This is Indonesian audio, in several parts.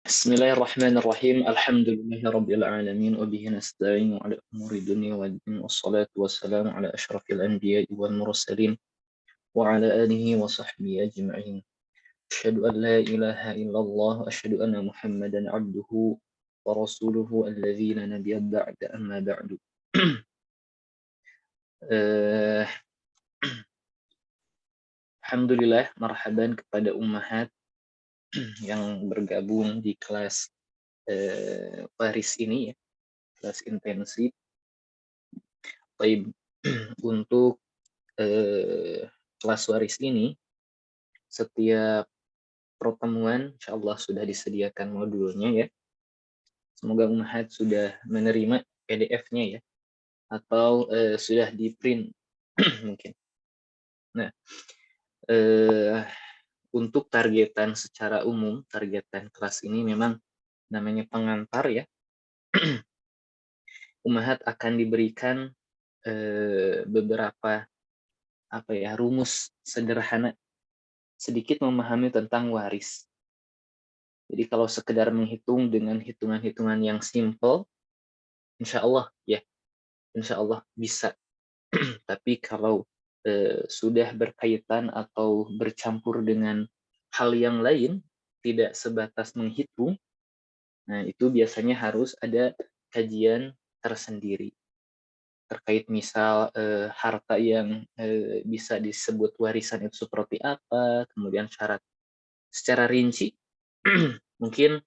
Bismillahirrahmanirrahim. Alhamdulillahirabbil alamin wa bihi nasta'inu ala umuri dunya waddin wassalatu wassalamu ala asyrafil anbiya'i wal mursalin wa ala alihi wa sahbihi ajma'in. Asyhadu an la ilaha illallah wa asyhadu anna Muhammadan 'abduhu wa rasuluhu alladzi la nabiyya ba'da amma ba'du. Eh, Alhamdulillah marhaban kepada ummahat yang bergabung di kelas waris ini ya, kelas intensif. Baik, untuk kelas waris ini, setiap pertemuan insya Allah sudah disediakan modulnya ya. Semoga Ummahat sudah menerima PDF-nya ya, atau sudah di print mungkin. Nah, untuk targetan secara umum, targetan kelas ini memang namanya pengantar ya. Ummahat akan diberikan beberapa rumus sederhana sedikit memahami tentang waris. Jadi kalau sekedar menghitung dengan hitungan-hitungan yang simple, insya Allah bisa. Tapi kalau sudah berkaitan atau bercampur dengan hal yang lain, tidak sebatas menghitung, nah itu biasanya harus ada kajian tersendiri. Terkait misal harta yang bisa disebut warisan itu seperti apa, kemudian syarat secara rinci, mungkin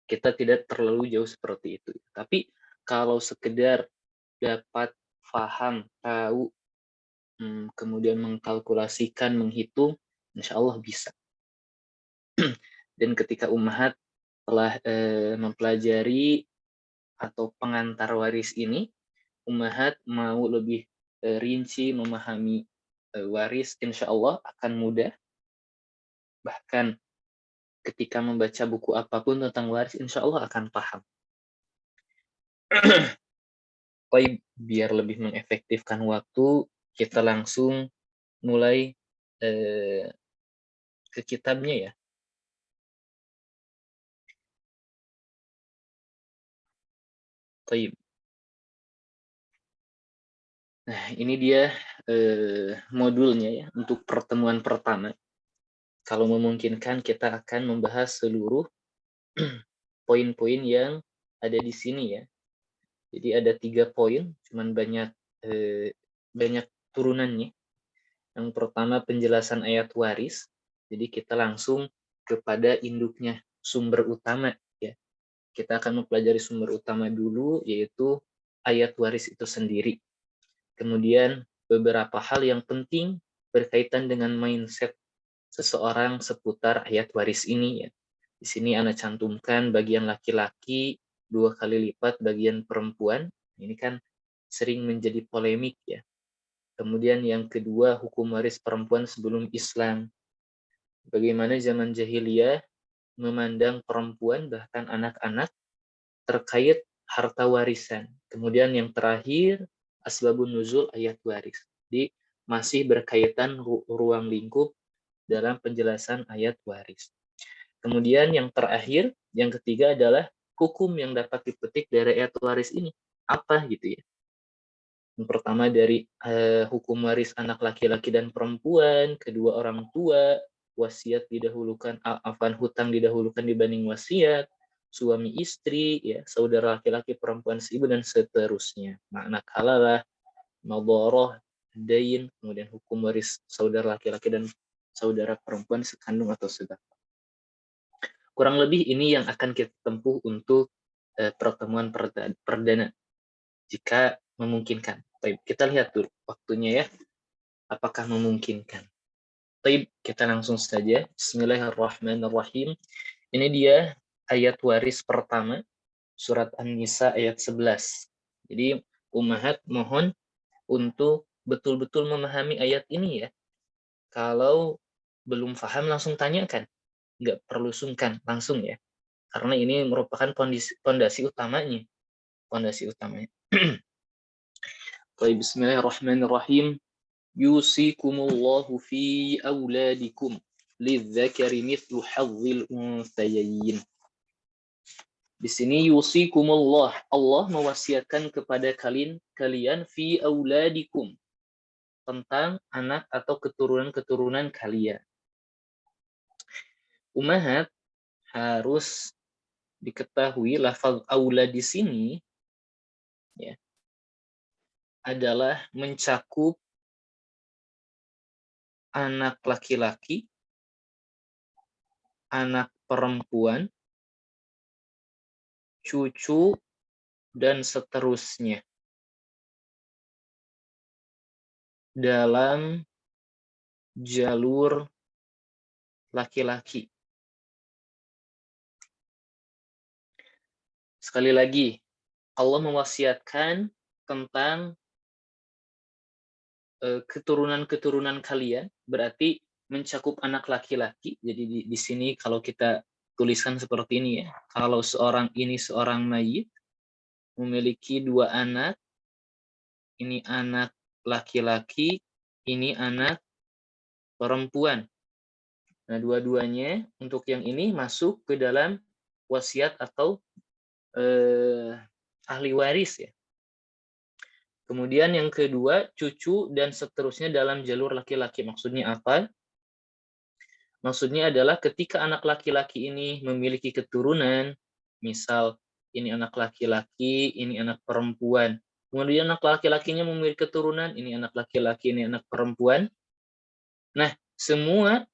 kita tidak terlalu jauh seperti itu. Tapi kalau sekedar dapat paham, tahu, kemudian mengkalkulasikan, menghitung, insya Allah bisa. Dan ketika ummahat telah mempelajari atau pengantar waris ini, ummahat mau lebih rinci memahami waris, insya Allah akan mudah. Bahkan ketika membaca buku apapun tentang waris, insya Allah akan paham. Baik, biar lebih mengefektifkan waktu, kita langsung mulai ke kitabnya ya. Baik. Nah, ini dia modulnya ya untuk pertemuan pertama. Kalau memungkinkan kita akan membahas seluruh poin-poin yang ada di sini ya. Jadi ada 3 poin, cuman banyak turunannya. Yang pertama penjelasan ayat waris. Jadi kita langsung kepada induknya, sumber utama ya. Kita akan mempelajari sumber utama dulu, yaitu ayat waris itu sendiri. Kemudian beberapa hal yang penting berkaitan dengan mindset seseorang seputar ayat waris ini ya. Di sini Anda cantumkan bagian laki-laki 2 kali lipat bagian perempuan. Ini kan sering menjadi polemik ya. Kemudian yang kedua, hukum waris perempuan sebelum Islam. Bagaimana zaman jahiliyah memandang perempuan bahkan anak-anak terkait harta warisan. Kemudian yang terakhir, asbabun nuzul ayat waris. Jadi masih berkaitan ruang lingkup dalam penjelasan ayat waris. Kemudian yang terakhir, yang ketiga adalah hukum yang dapat dipetik dari ayat waris ini. Apa gitu ya. Yang pertama dari hukum waris anak laki-laki dan perempuan, kedua orang tua, wasiat didahulukan, hutang didahulukan dibanding wasiat, suami istri, ya, saudara laki-laki, perempuan seibu, dan seterusnya. Makna kalalah, madoroh, dain, kemudian hukum waris saudara laki-laki dan saudara perempuan sekandung atau sedara. Kurang lebih ini yang akan kita tempuh untuk pertemuan perdana, jika memungkinkan. Baik, kita lihat dulu waktunya ya, apakah memungkinkan. Baik, kita langsung saja. Bismillahirrahmanirrahim. Ini dia ayat waris pertama, surat An-Nisa ayat 11. Jadi, ummahat mohon untuk betul-betul memahami ayat ini ya. Kalau belum paham langsung tanyakan. Nggak perlu sungkan, langsung ya. Karena ini merupakan fondasi utamanya. Fondasi utamanya. Baik, bismillahirrahmanirrahim. Yusikumullahu fi auladikum lidzakari mithlu hazzil unthayayn. Di sini yusikumullah, Allah mewasiatkan kepada kalian fi auladikum, tentang anak atau keturunan-keturunan kalian. Ummahat, harus diketahui lafaz aulad di sini ya, adalah mencakup anak laki-laki, anak perempuan, cucu, dan seterusnya dalam jalur laki-laki. Sekali lagi, Allah mewasiatkan tentang keturunan-keturunan kalian, berarti mencakup anak laki-laki. Jadi di sini kalau kita tuliskan seperti ini ya, kalau seorang mayit memiliki 2 anak, ini anak laki-laki, ini anak perempuan. Nah, dua-duanya untuk yang ini masuk ke dalam wasiat atau ahli waris ya. Kemudian yang kedua, cucu dan seterusnya dalam jalur laki-laki. Maksudnya apa? Maksudnya adalah ketika anak laki-laki ini memiliki keturunan, misal ini anak laki-laki, ini anak perempuan. Kemudian anak laki-lakinya memiliki keturunan, ini anak laki-laki, ini anak perempuan. Nah, semua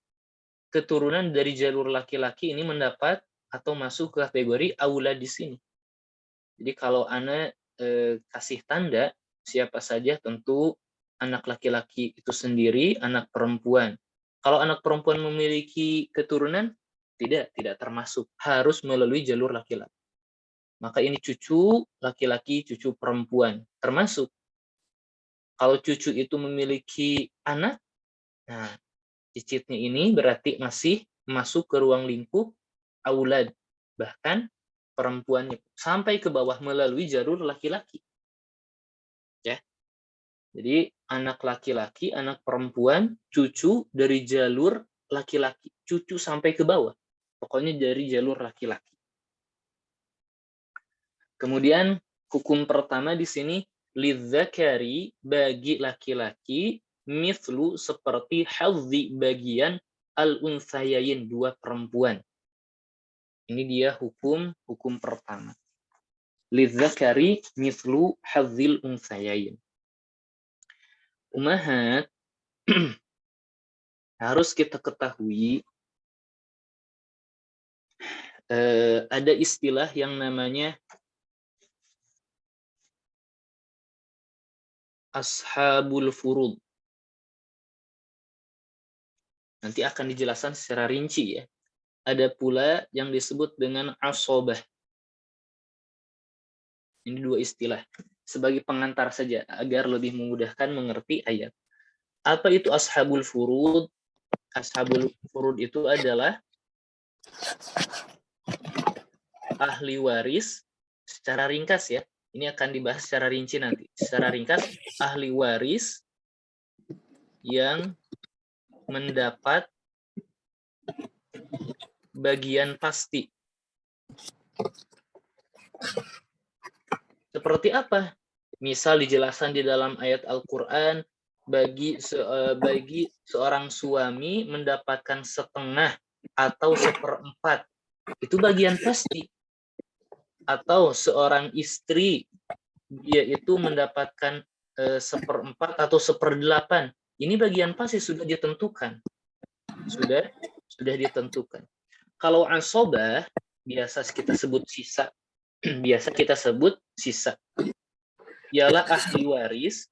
keturunan dari jalur laki-laki ini mendapat atau masuk ke kategori aulad di sini. Jadi kalau anak kasih tanda, siapa saja tentu anak laki-laki itu sendiri, anak perempuan. Kalau anak perempuan memiliki keturunan, tidak termasuk. Harus melalui jalur laki-laki. Maka ini cucu laki-laki, cucu perempuan. Termasuk. Kalau cucu itu memiliki anak, nah cicitnya ini berarti masih masuk ke ruang lingkup aulad. Bahkan perempuannya sampai ke bawah melalui jalur laki-laki. Ya. Jadi anak laki-laki, anak perempuan, cucu dari jalur laki-laki, cucu sampai ke bawah. Pokoknya dari jalur laki-laki. Kemudian hukum pertama di sini lidzakari, bagi laki-laki, mithlu seperti hadzi, bagian al-unsayayin, 2 perempuan. Ini dia hukum pertama. Lidzakari mithlu hadzil unsayayin. Ummahat, harus kita ketahui ada istilah yang namanya ashabul furud. Nanti akan dijelaskan secara rinci ya. Ada pula yang disebut dengan asobah. Ini 2 istilah. Sebagai pengantar saja agar lebih memudahkan mengerti ayat. Apa itu ashabul furud? Ashabul furud itu adalah ahli waris secara ringkas ya. Ini akan dibahas secara rinci nanti. Secara ringkas, ahli waris yang mendapat bagian pasti. Seperti apa? Misal dijelaskan di dalam ayat Al-Quran, bagi seorang suami mendapatkan setengah atau 1/4. Itu bagian pasti. Atau seorang istri, dia itu mendapatkan 1/4 atau 1/8. Ini bagian pasti sudah ditentukan. Sudah ditentukan. Kalau asobah, biasa kita sebut sisa. Biasa kita sebut sisa. Ialah ahli waris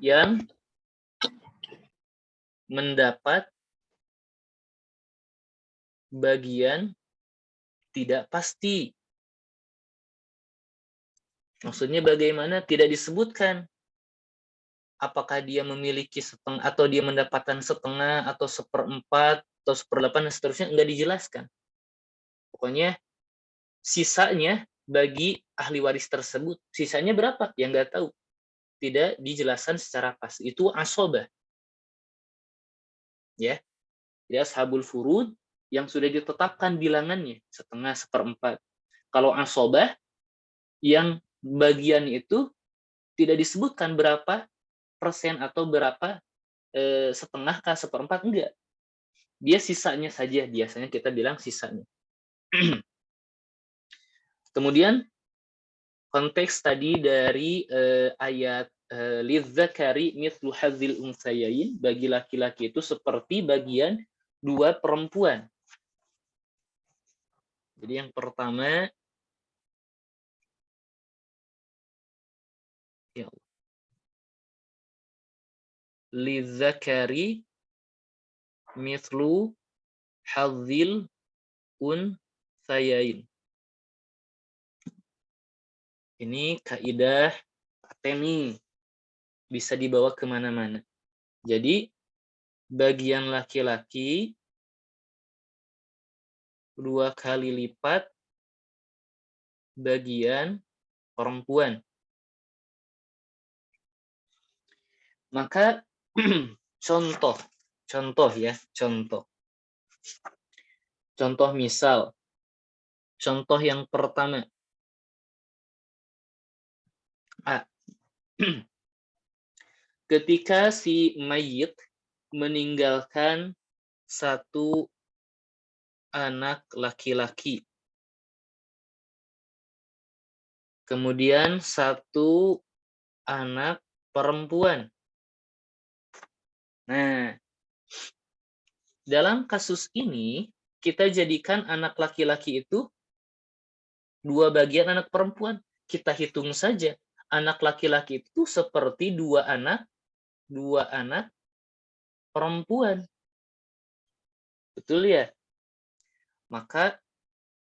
yang mendapat bagian tidak pasti. Maksudnya bagaimana? Tidak disebutkan. Apakah dia memiliki setengah atau dia mendapatkan setengah atau 1/4 atau 1/8 dan seterusnya, enggak dijelaskan. Pokoknya sisanya bagi ahli waris tersebut. Sisanya berapa? Ya enggak tahu. Tidak dijelaskan secara pasti. Itu asobah. Ya. Jadi ashabul furud yang sudah ditetapkan bilangannya, setengah, seperempat. Kalau asobah, yang bagian itu tidak disebutkan berapa persen atau berapa setengah kah, seperempat, enggak. Dia sisanya saja, biasanya kita bilang sisanya. Kemudian konteks tadi dari ayat lidzakari mithlu hadzil unsayain, bagi laki-laki itu seperti bagian dua perempuan. Jadi yang pertama, ya, lidzakari mithlu hadzil unsayain. Ini kaidah paten, bisa dibawa kemana-mana. Jadi bagian laki-laki 2 kali lipat bagian perempuan. Maka contoh ya, contoh. Contoh misal, contoh yang pertama. A. Ketika si mayit meninggalkan satu anak laki-laki, kemudian satu anak perempuan. Nah, dalam kasus ini, kita jadikan anak laki-laki itu 2 bagian anak perempuan. Kita hitung saja, anak laki-laki itu seperti 2 anak perempuan. Betul ya? Maka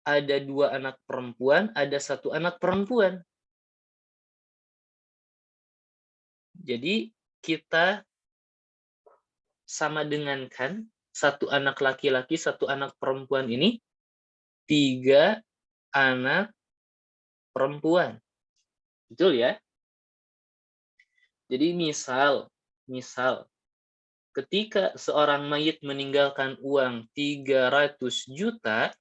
ada 2 anak perempuan, ada 1 anak perempuan. Jadi kita sama dengankan 1 anak laki-laki, 1 anak perempuan ini 3 anak perempuan. Betul ya? Jadi misal ketika seorang mayit meninggalkan uang 300 juta,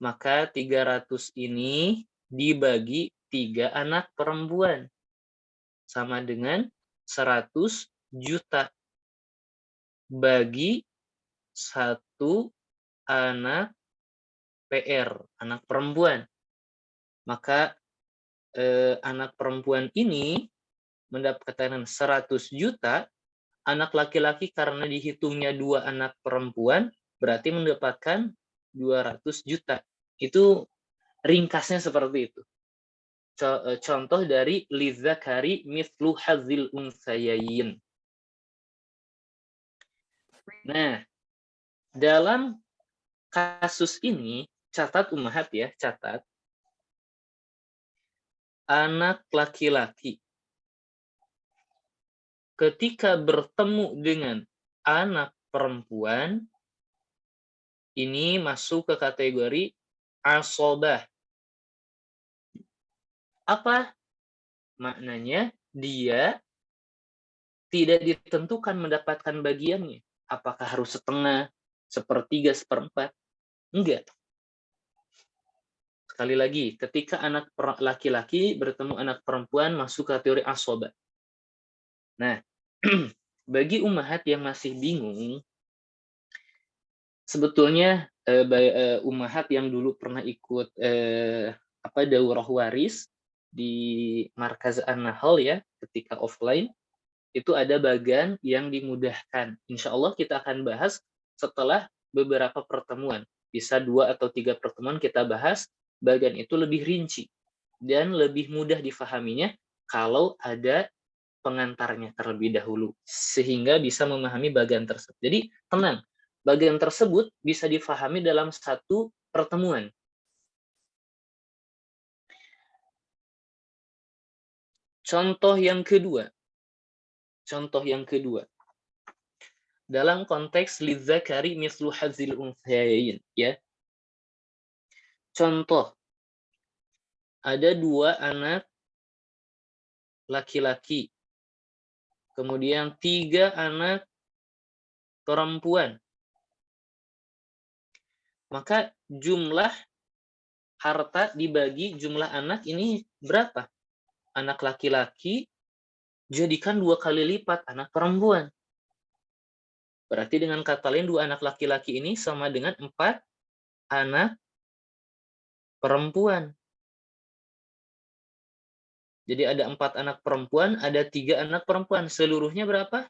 maka 300 ini dibagi 3 anak perempuan. Sama dengan 100 juta. Bagi 1 anak PR, anak perempuan. Maka anak perempuan ini mendapatkan 100 juta, anak laki-laki karena dihitungnya 2 anak perempuan, berarti mendapatkan 200 juta. Itu ringkasnya seperti itu. Contoh dari lidzakari mithlu hadzil unsayain. Nah, dalam kasus ini, catat ummahat ya, catat. Anak laki-laki ketika bertemu dengan anak perempuan, ini masuk ke kategori asobah. Apa maknanya? Dia tidak ditentukan mendapatkan bagiannya. Apakah harus setengah, sepertiga, seperempat? Enggak. Sekali lagi, ketika anak laki-laki bertemu anak perempuan masuk kategori asobah. Nah, bagi ummahat yang masih bingung, sebetulnya ummahat yang dulu pernah ikut daurah waris di Markaz An-Nahl ya, ketika offline, itu ada bagian yang dimudahkan. Insya Allah kita akan bahas setelah beberapa pertemuan. Bisa 2 atau 3 pertemuan kita bahas, bagian itu lebih rinci dan lebih mudah difahaminya kalau ada pengantarnya terlebih dahulu, sehingga bisa memahami bagian tersebut. Jadi tenang, bagian tersebut bisa difahami dalam satu pertemuan. Contoh yang kedua. Dalam konteks lidzakari mislu hadzil unthayain, ya. Contoh, ada 2 anak laki-laki, kemudian 3 anak perempuan. Maka jumlah harta dibagi jumlah anak ini berapa? Anak laki-laki jadikan 2 kali lipat anak perempuan. Berarti dengan kata lain 2 anak laki-laki ini sama dengan 4 anak perempuan. Jadi ada 4 anak perempuan, ada 3 anak perempuan. Seluruhnya berapa?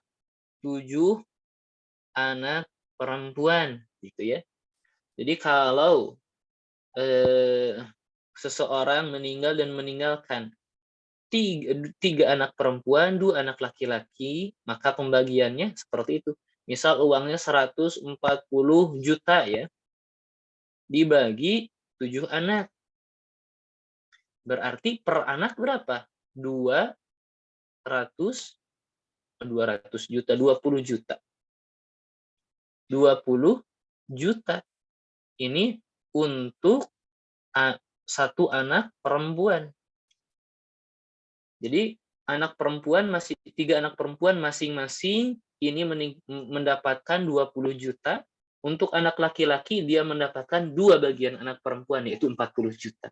7 anak perempuan, gitu ya. Jadi kalau seseorang meninggal dan meninggalkan 3 anak perempuan, 2 anak laki-laki, maka pembagiannya seperti itu. Misal uangnya 140 juta ya, dibagi 7 anak. Berarti per anak berapa? 200 juta, 20 juta. 20 juta. Ini untuk satu anak perempuan. Jadi tiga anak perempuan masing-masing ini mendapatkan 20 juta. Untuk anak laki-laki dia mendapatkan 2 bagian anak perempuan, yaitu 40 juta.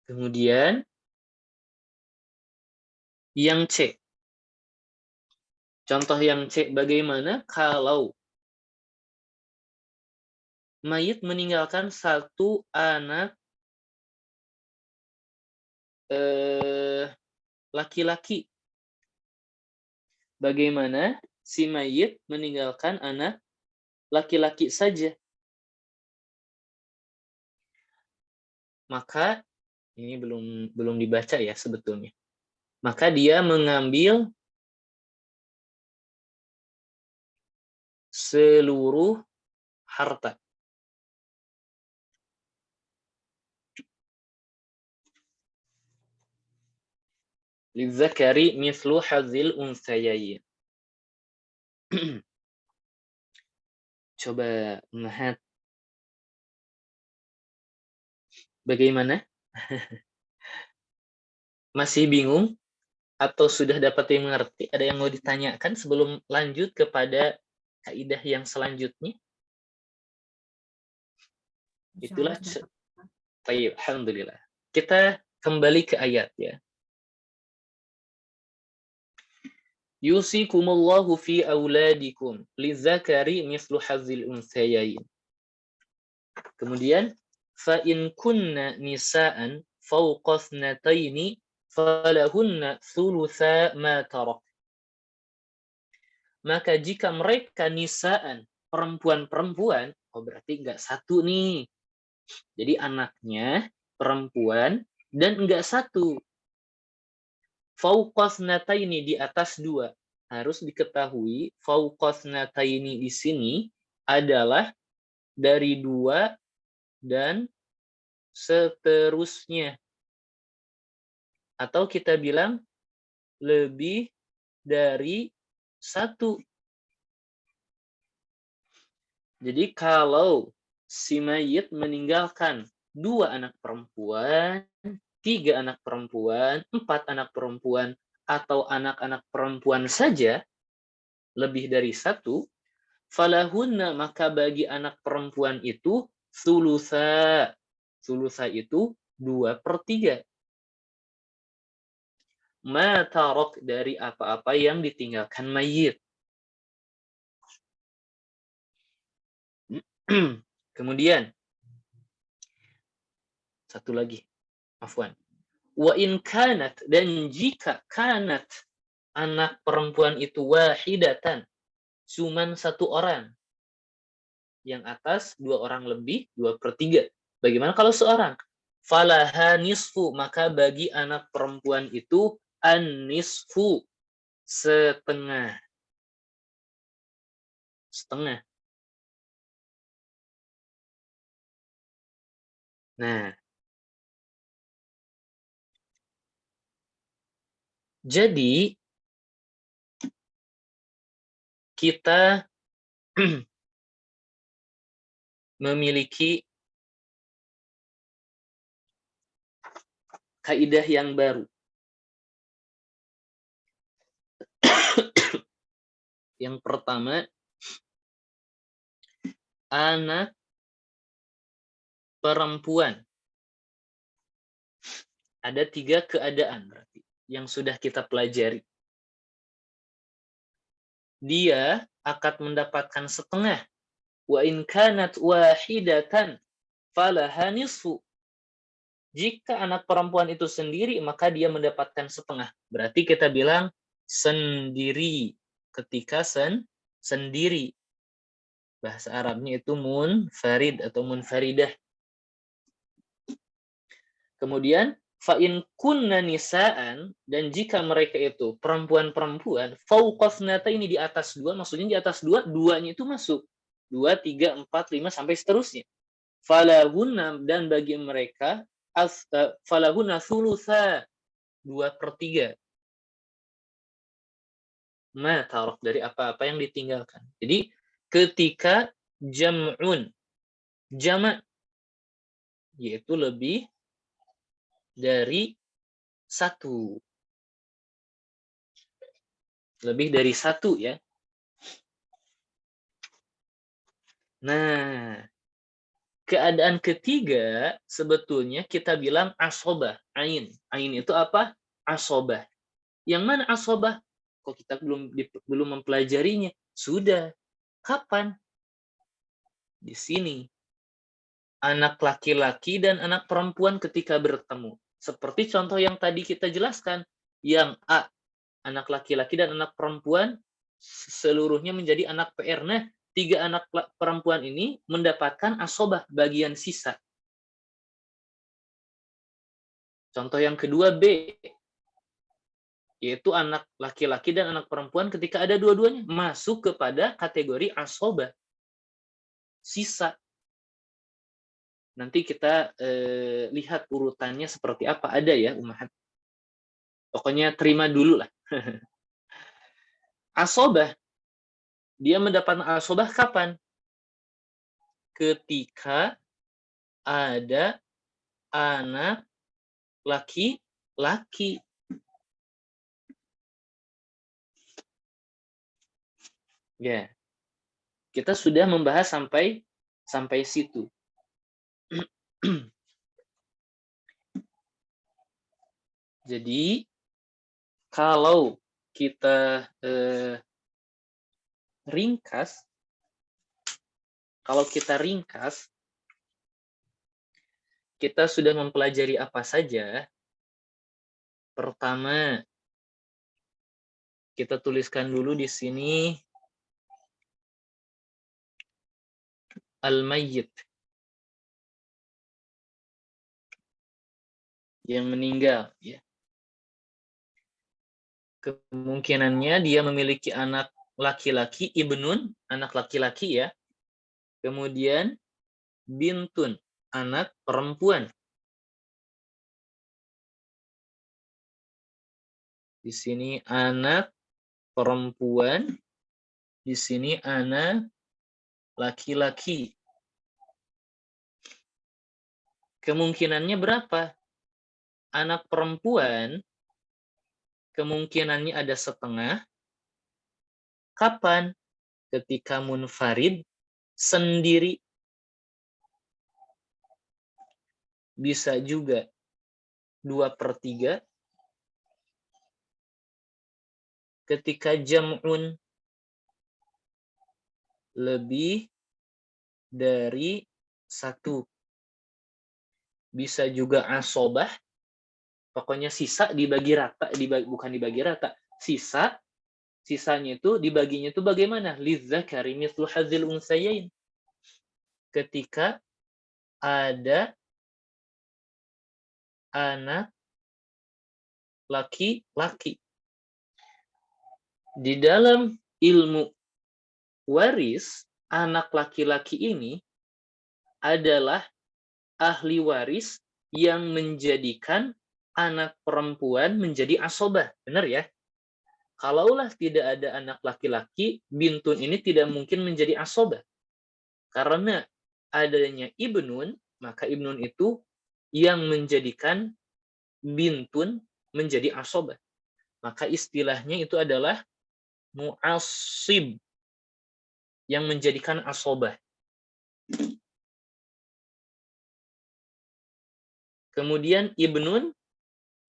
Kemudian yang C. Contoh yang C, bagaimana kalau mayit meninggalkan satu anak laki-laki. Bagaimana si mayit meninggalkan anak laki-laki saja? Maka ini belum dibaca ya sebetulnya. Maka dia mengambil seluruh harta. Lidzakari mislu hadzil unsayayin. Coba melihat bagaimana? Masih bingung? Atau sudah dapat mengerti? Ada yang mau ditanyakan sebelum lanjut kepada kaidah yang selanjutnya? Itulah. Baik, alhamdulillah. Kita kembali ke ayat ya. Yusikumullahu fi auladikum lidzakari mislu hadzil unsayayin. Kemudian fa in kunna nisaan fawqa thnataini falahunna thulutsa ma tarak. Maka jika mereka nisaan, perempuan-perempuan, oh berarti enggak satu nih. Jadi anaknya perempuan dan enggak satu. Fawqa thnataini di atas 2. Harus diketahui fawqa thnataini di sini adalah dari 2 dan seterusnya. Atau kita bilang lebih dari 1. Jadi kalau si mayit meninggalkan 2 anak perempuan, 3 anak perempuan, 4 anak perempuan, atau anak-anak perempuan saja, lebih dari 1, falahunna maka bagi anak perempuan itu thulutsa. Thulutsa itu 2/3. Ma tarak dari apa-apa yang ditinggalkan mayit. Kemudian satu lagi, afwan. Wa in kanat, dan jika kanat anak perempuan itu wahidatan, cuman 1 orang. Yang atas 2 orang lebih, 2/3. Bagaimana kalau seorang? Falaha nisfu, maka bagi anak perempuan itu an-nisfu, setengah. Setengah. Nah, jadi kita memiliki kaidah yang baru. Yang pertama, anak perempuan. Ada 3 keadaan berarti yang sudah kita pelajari. Dia akan mendapatkan setengah. Wa in kanat wahidatan falaha nisfu. Jika anak perempuan itu sendiri, maka dia mendapatkan setengah. Berarti kita bilang sendiri. Ketika sendiri. Bahasa Arabnya itu munfarid atau munfaridah. Kemudian fa'in kunna nisaan, dan jika mereka itu perempuan-perempuan, fauqasnata ini di atas 2, maksudnya di atas 2, 2-nya itu masuk. 2, 3, 4, 5 sampai seterusnya. Falahunna, dan bagi mereka falahunna thulutha, 2/3. Ma tarok, dari apa-apa yang ditinggalkan. Jadi ketika jam'un, jamak, yaitu lebih dari 1. Lebih dari 1 ya. Nah, keadaan ketiga sebetulnya kita bilang asobah, ain. Ain itu apa? Asobah. Yang mana asobah? Kok kita belum mempelajarinya? Sudah. Kapan? Di sini. Anak laki-laki dan anak perempuan ketika bertemu. Seperti contoh yang tadi kita jelaskan. Yang A, anak laki-laki dan anak perempuan seluruhnya menjadi anak PR. Nah, 3 anak perempuan ini mendapatkan asobah, bagian sisa. Contoh yang kedua B, yaitu anak laki-laki dan anak perempuan ketika ada dua-duanya masuk kepada kategori asobah, sisa. Nanti kita lihat urutannya seperti apa, ada ya Ummahat. Pokoknya terima dulu lah. Asobah, dia mendapatkan asobah kapan? Ketika ada anak laki-laki. Ya, kita sudah membahas sampai situ. Jadi kalau kita ringkas, kita sudah mempelajari apa saja. Pertama, kita tuliskan dulu di sini al-mayyit, yang meninggal ya. Kemungkinannya dia memiliki anak laki-laki, ibnun, anak laki-laki ya. Kemudian bintun, anak perempuan. Di sini anak perempuan, di sini anak laki-laki. Kemungkinannya berapa? Anak perempuan kemungkinannya ada setengah. Kapan? Ketika munfarid, sendiri. Bisa juga 2/3. Ketika jam'un, lebih dari 1. Bisa juga asobah, pokoknya sisa dibagi rata, bukan dibagi rata, sisanya itu dibaginya itu bagaimana? Lidzakari mithlu hadzil unsayain. Ketika ada anak laki-laki. Di dalam ilmu waris, anak laki-laki ini adalah ahli waris yang menjadikan anak perempuan menjadi asobah. Benar ya? Kalaulah tidak ada anak laki-laki, bintun ini tidak mungkin menjadi asobah. Karena adanya ibnun, maka ibnun itu yang menjadikan bintun menjadi asobah. Maka istilahnya itu adalah mu'assib, yang menjadikan asobah. Kemudian ibnun,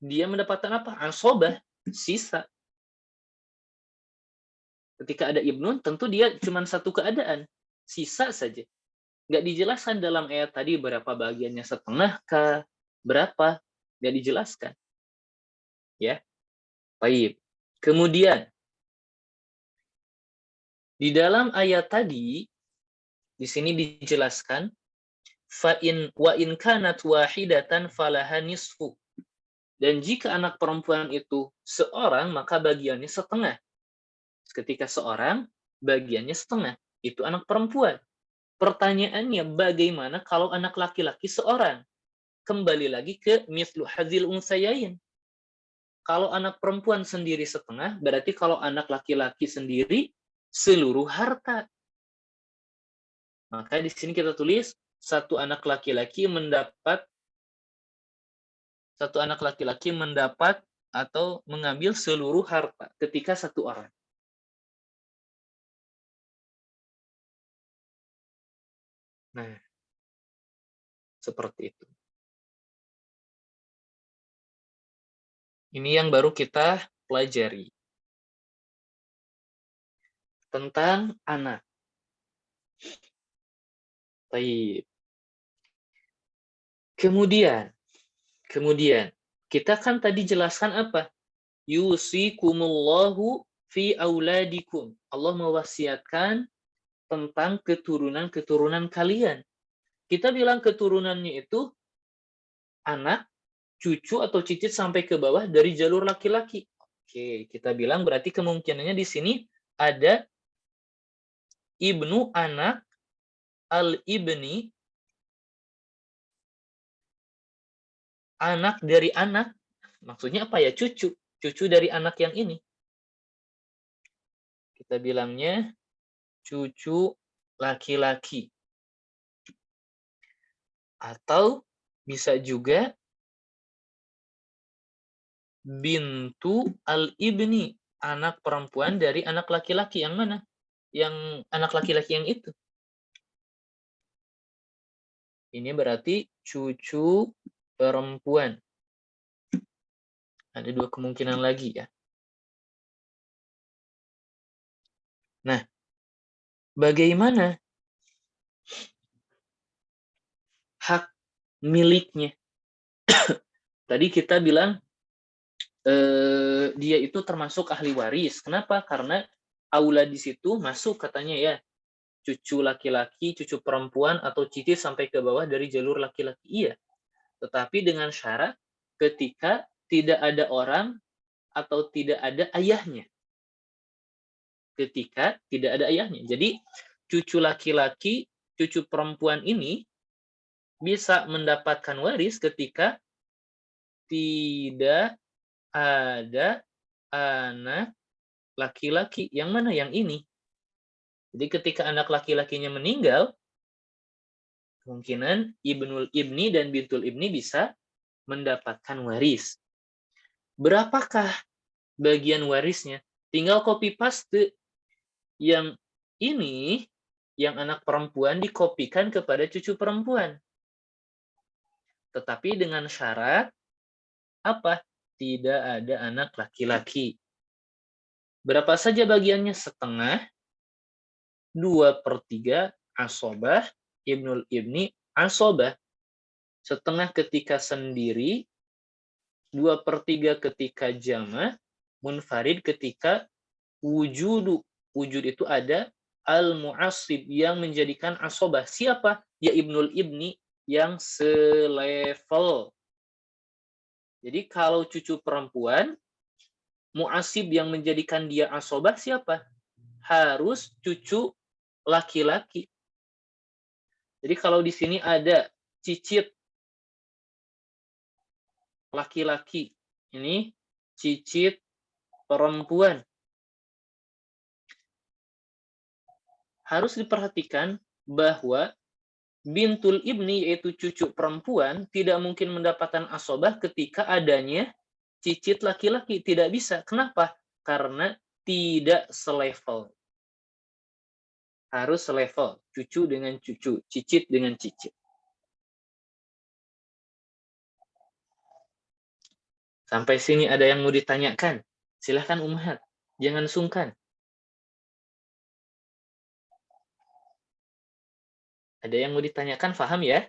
dia mendapatkan apa? Asobah, sisa. Ketika ada ibnun, tentu dia cuma satu keadaan, sisa saja. Nggak dijelaskan dalam ayat tadi berapa bagiannya, setengah kah, berapa, nggak dijelaskan. Ya, baik. Kemudian, di dalam ayat tadi, di sini dijelaskan, wa in kanat wahidatan falaha nisfu. Dan jika anak perempuan itu seorang, maka bagiannya setengah. Ketika seorang, bagiannya setengah. Itu anak perempuan. Pertanyaannya, bagaimana kalau anak laki-laki seorang? Kembali lagi ke mislu hadzil unsayain. Kalau anak perempuan sendiri setengah, berarti kalau anak laki-laki sendiri, seluruh harta. Maka di sini kita tulis, satu anak laki-laki mendapat atau mengambil seluruh harta ketika satu orang. Nah, seperti itu. Ini yang baru kita pelajari. Tentang anak. Baik. Kemudian, kita kan tadi jelaskan apa? Yusikumullahu fi auladikum. Allah mewasiatkan tentang keturunan-keturunan kalian. Kita bilang keturunannya itu anak, cucu atau cicit sampai ke bawah dari jalur laki-laki. Oke, kita bilang berarti kemungkinannya di sini ada ibnu anak, al-ibni, anak dari anak. Maksudnya apa ya? Cucu. Cucu dari anak yang ini. Kita bilangnya cucu laki-laki. Atau bisa juga bintu al-ibni, anak perempuan dari anak laki-laki. Yang mana? Yang anak laki-laki yang itu. Ini berarti cucu perempuan. Ada dua kemungkinan lagi ya. Nah, bagaimana hak miliknya? Tadi kita bilang dia itu termasuk ahli waris. Kenapa? Karena aula di situ masuk katanya ya. Cucu laki-laki, cucu perempuan, atau cicit sampai ke bawah dari jalur laki-laki. Iya. Tetapi dengan syarat ketika tidak ada orang atau tidak ada ayahnya. Ketika tidak ada ayahnya. Jadi cucu laki-laki, cucu perempuan ini bisa mendapatkan waris ketika tidak ada anak laki-laki. Yang mana? Yang ini. Jadi ketika anak laki-lakinya meninggal, kemungkinan ibnul ibni dan bintul ibni bisa mendapatkan waris. Berapakah bagian warisnya? Tinggal copy paste. Yang ini, yang anak perempuan dikopikan kepada cucu perempuan. Tetapi dengan syarat, apa? Tidak ada anak laki-laki. Berapa saja bagiannya? Setengah, 2/3 asobah, ibnul ibni asobah. Setengah ketika sendiri, 2/3 ketika jama', munfarid ketika wujudu. Wujud itu ada al-mu'assib yang menjadikan asobah. Siapa? Ya ibnul ibni yang selevel. Jadi kalau cucu perempuan, mu'assib yang menjadikan dia asobah siapa? Harus cucu laki-laki. Jadi kalau di sini ada cicit laki-laki, ini cicit perempuan. Harus diperhatikan bahwa bintul ibni, yaitu cucu perempuan, tidak mungkin mendapatkan asobah ketika adanya cicit laki-laki. Tidak bisa. Kenapa? Karena tidak selevel. Harus selevel. Cucu dengan cucu. Cicit dengan cicit. Sampai sini ada yang mau ditanyakan? Silahkan Ummahat, jangan sungkan. Ada yang mau ditanyakan, paham ya?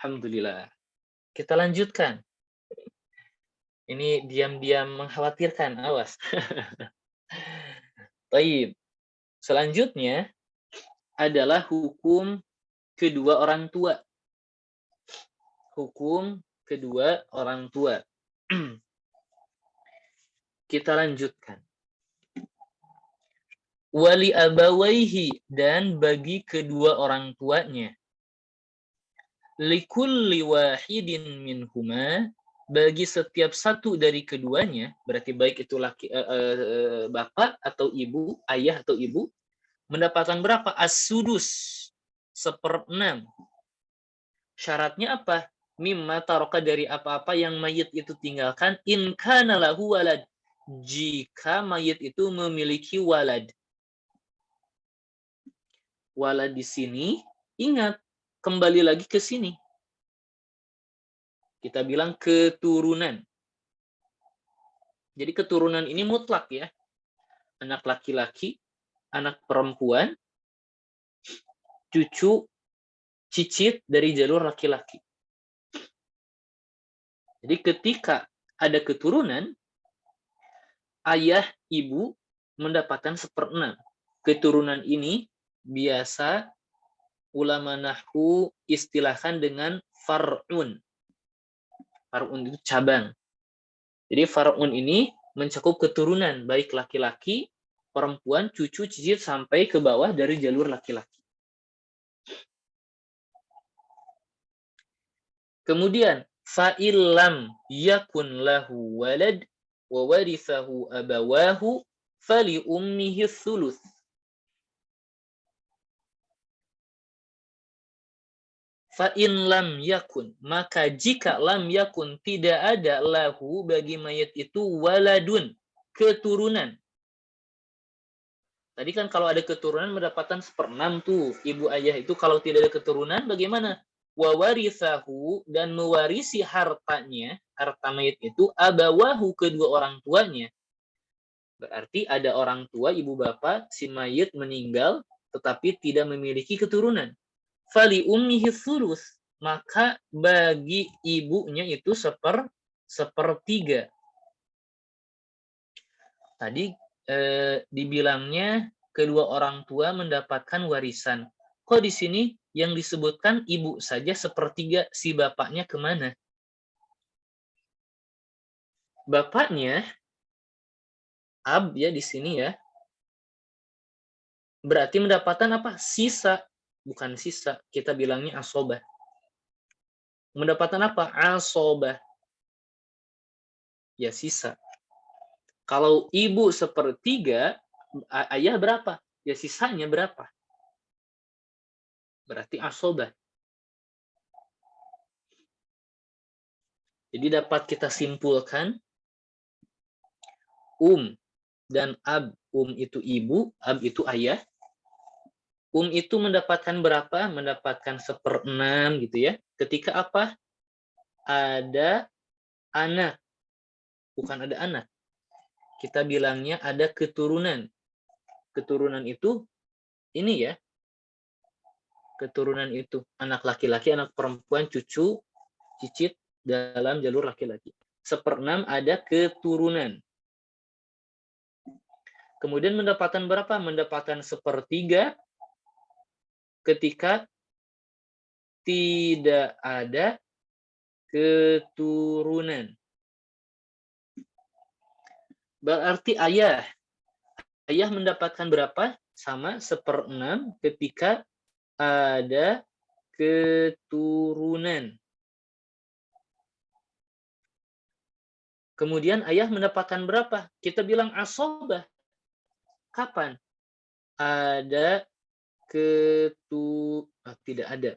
Alhamdulillah. Kita lanjutkan. Ini diam-diam mengkhawatirkan, awas. Baik. Selanjutnya adalah hukum kedua orang tua. Hukum kedua orang tua. Kita lanjutkan. Wali abawaihi, dan bagi kedua orang tuanya. Likulli wahidin minhuma, bagi setiap satu dari keduanya, berarti baik itu bapak atau ibu, ayah atau ibu, mendapatkan berapa? As-sudus, 1/6. Syaratnya apa? Mimma taroka, dari apa-apa yang mayit itu tinggalkan, in kana lahu walad, jika mayit itu memiliki walad. Walad di sini, ingat, kembali lagi ke sini. Kita bilang keturunan. Jadi keturunan ini mutlak ya. Anak laki-laki, anak perempuan, cucu, cicit dari jalur laki-laki. Jadi ketika ada keturunan, ayah, ibu mendapatkan 1/6. Keturunan ini biasa ulama nahwu istilahkan dengan far'un. Far'un itu cabang. Jadi far'un ini mencakup keturunan, baik laki-laki, perempuan, cucu, cicit, sampai ke bawah dari jalur laki-laki. Kemudian, fa'illam yakun lahu walad wa warithahu abawahu fali ummihi thuluth. Fa'in lam yakun, maka jika lam yakun tidak ada lahu bagi mayat itu waladun, keturunan. Tadi kan kalau ada keturunan mendapatkan 1/6 tuh. Ibu ayah itu kalau tidak ada keturunan bagaimana? Wa warithahu, dan mewarisi hartanya, harta mayat itu, abawahu, kedua orang tuanya. Berarti ada orang tua, ibu bapak, si mayat meninggal tetapi tidak memiliki keturunan. Fali ummihi thuluth, maka bagi ibunya itu 1/3. Tadi dibilangnya kedua orang tua mendapatkan warisan. Kok di sini yang disebutkan ibu saja 1/3, si bapaknya kemana? Bapaknya, ab ya di sini ya, berarti mendapatkan apa? Sisa, bukan sisa, kita bilangnya asobah. Mendapatkan apa? Asobah. Ya sisa. Kalau ibu 1/3, ayah berapa? Ya sisanya berapa? Berarti asobah. Jadi dapat kita simpulkan, dan ab. Itu ibu, ab itu ayah. Itu mendapatkan berapa? Mendapatkan 1/6 gitu ya. Ketika apa? Ada anak. Bukan ada anak. Kita bilangnya ada keturunan. Keturunan itu ini ya. Keturunan itu anak laki-laki, anak perempuan, cucu, cicit dalam jalur laki-laki. 1/6 ada keturunan. Kemudian mendapatkan berapa? Mendapatkan 1/3 ketika tidak ada keturunan. Berarti ayah mendapatkan berapa? Sama 1/6 ketika ada keturunan. Kemudian ayah mendapatkan berapa? Kita bilang asobah. Kapan? Ada tidak ada.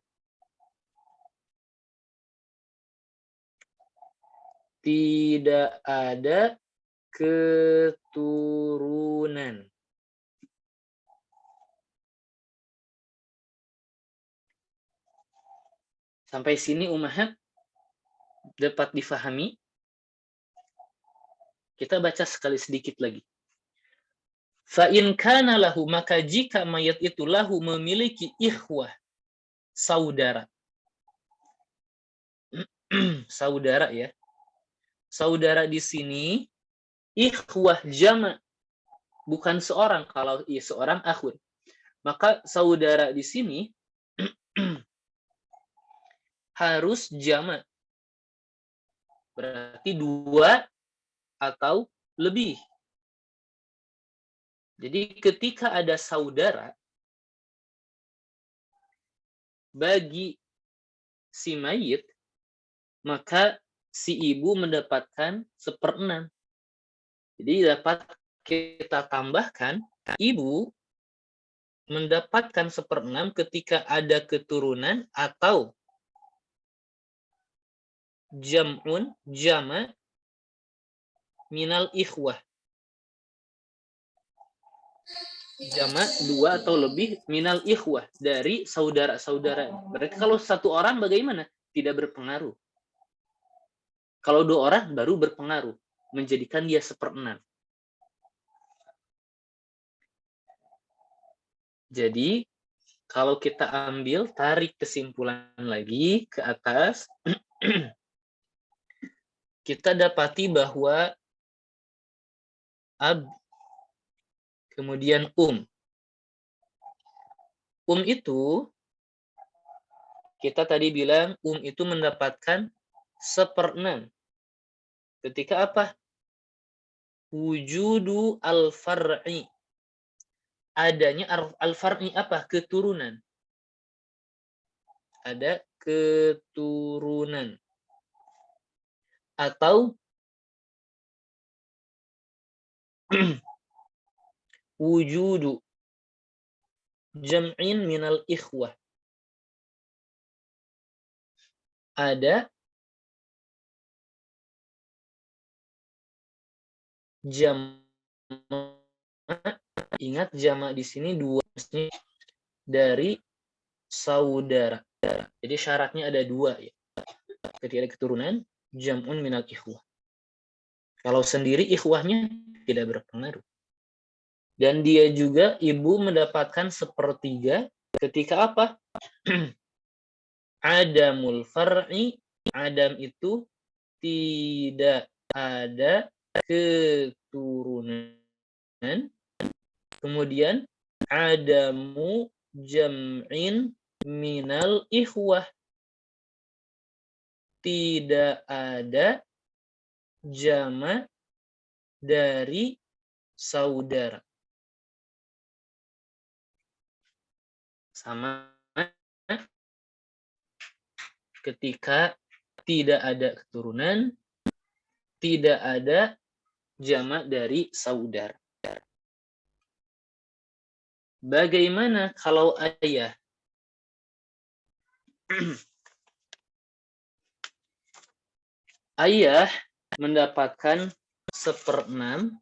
Tidak ada keturunan. Sampai sini Ummahat dapat difahami? Kita baca sekali sedikit lagi. Fa in kana lahu, maka jika mayat itu lahu memiliki ikhwah, saudara. Saudara ya. Saudara di sini ikhwah jama, bukan seorang. Kalau seorang akhun, maka saudara di sini harus jama. Berarti 2 atau lebih. Jadi ketika ada saudara bagi si mayit, maka si ibu mendapatkan 1/6. Jadi dapat kita tambahkan, ibu mendapatkan 1/6 ketika ada keturunan atau jam'un, jama minal ikhwah. Jama 2 atau lebih minal ikhwah, dari saudara-saudara. Berarti kalau 1 orang bagaimana? Tidak berpengaruh. Kalau 2 orang baru berpengaruh, menjadikan dia 1/6. Jadi kalau kita ambil, tarik kesimpulan lagi ke atas, kita dapati bahwa ab, kemudian itu, kita tadi bilang itu mendapatkan 1/6. Ketika apa? Wujudu al-far'i. Adanya al-far'i apa? Keturunan. Ada keturunan. Atau wujudu jam'in minal ikhwah. Ada jama', ingat jama' di sini 2 dari saudara. Jadi syaratnya ada 2 ya. Ketika ada keturunan, jam'un minal ikhwah. Kalau sendiri ikhwahnya tidak berpengaruh. Dan dia juga, ibu mendapatkan 1/3 ketika apa? Adamul far'i, adam itu tidak ada keturunan. Kemudian adamu jam'in minal ikhwah, tidak ada jama dari saudara. Sama ketika tidak ada keturunan, tidak ada jama dari saudara. Bagaimana kalau ayah? Ayah mendapatkan 1/6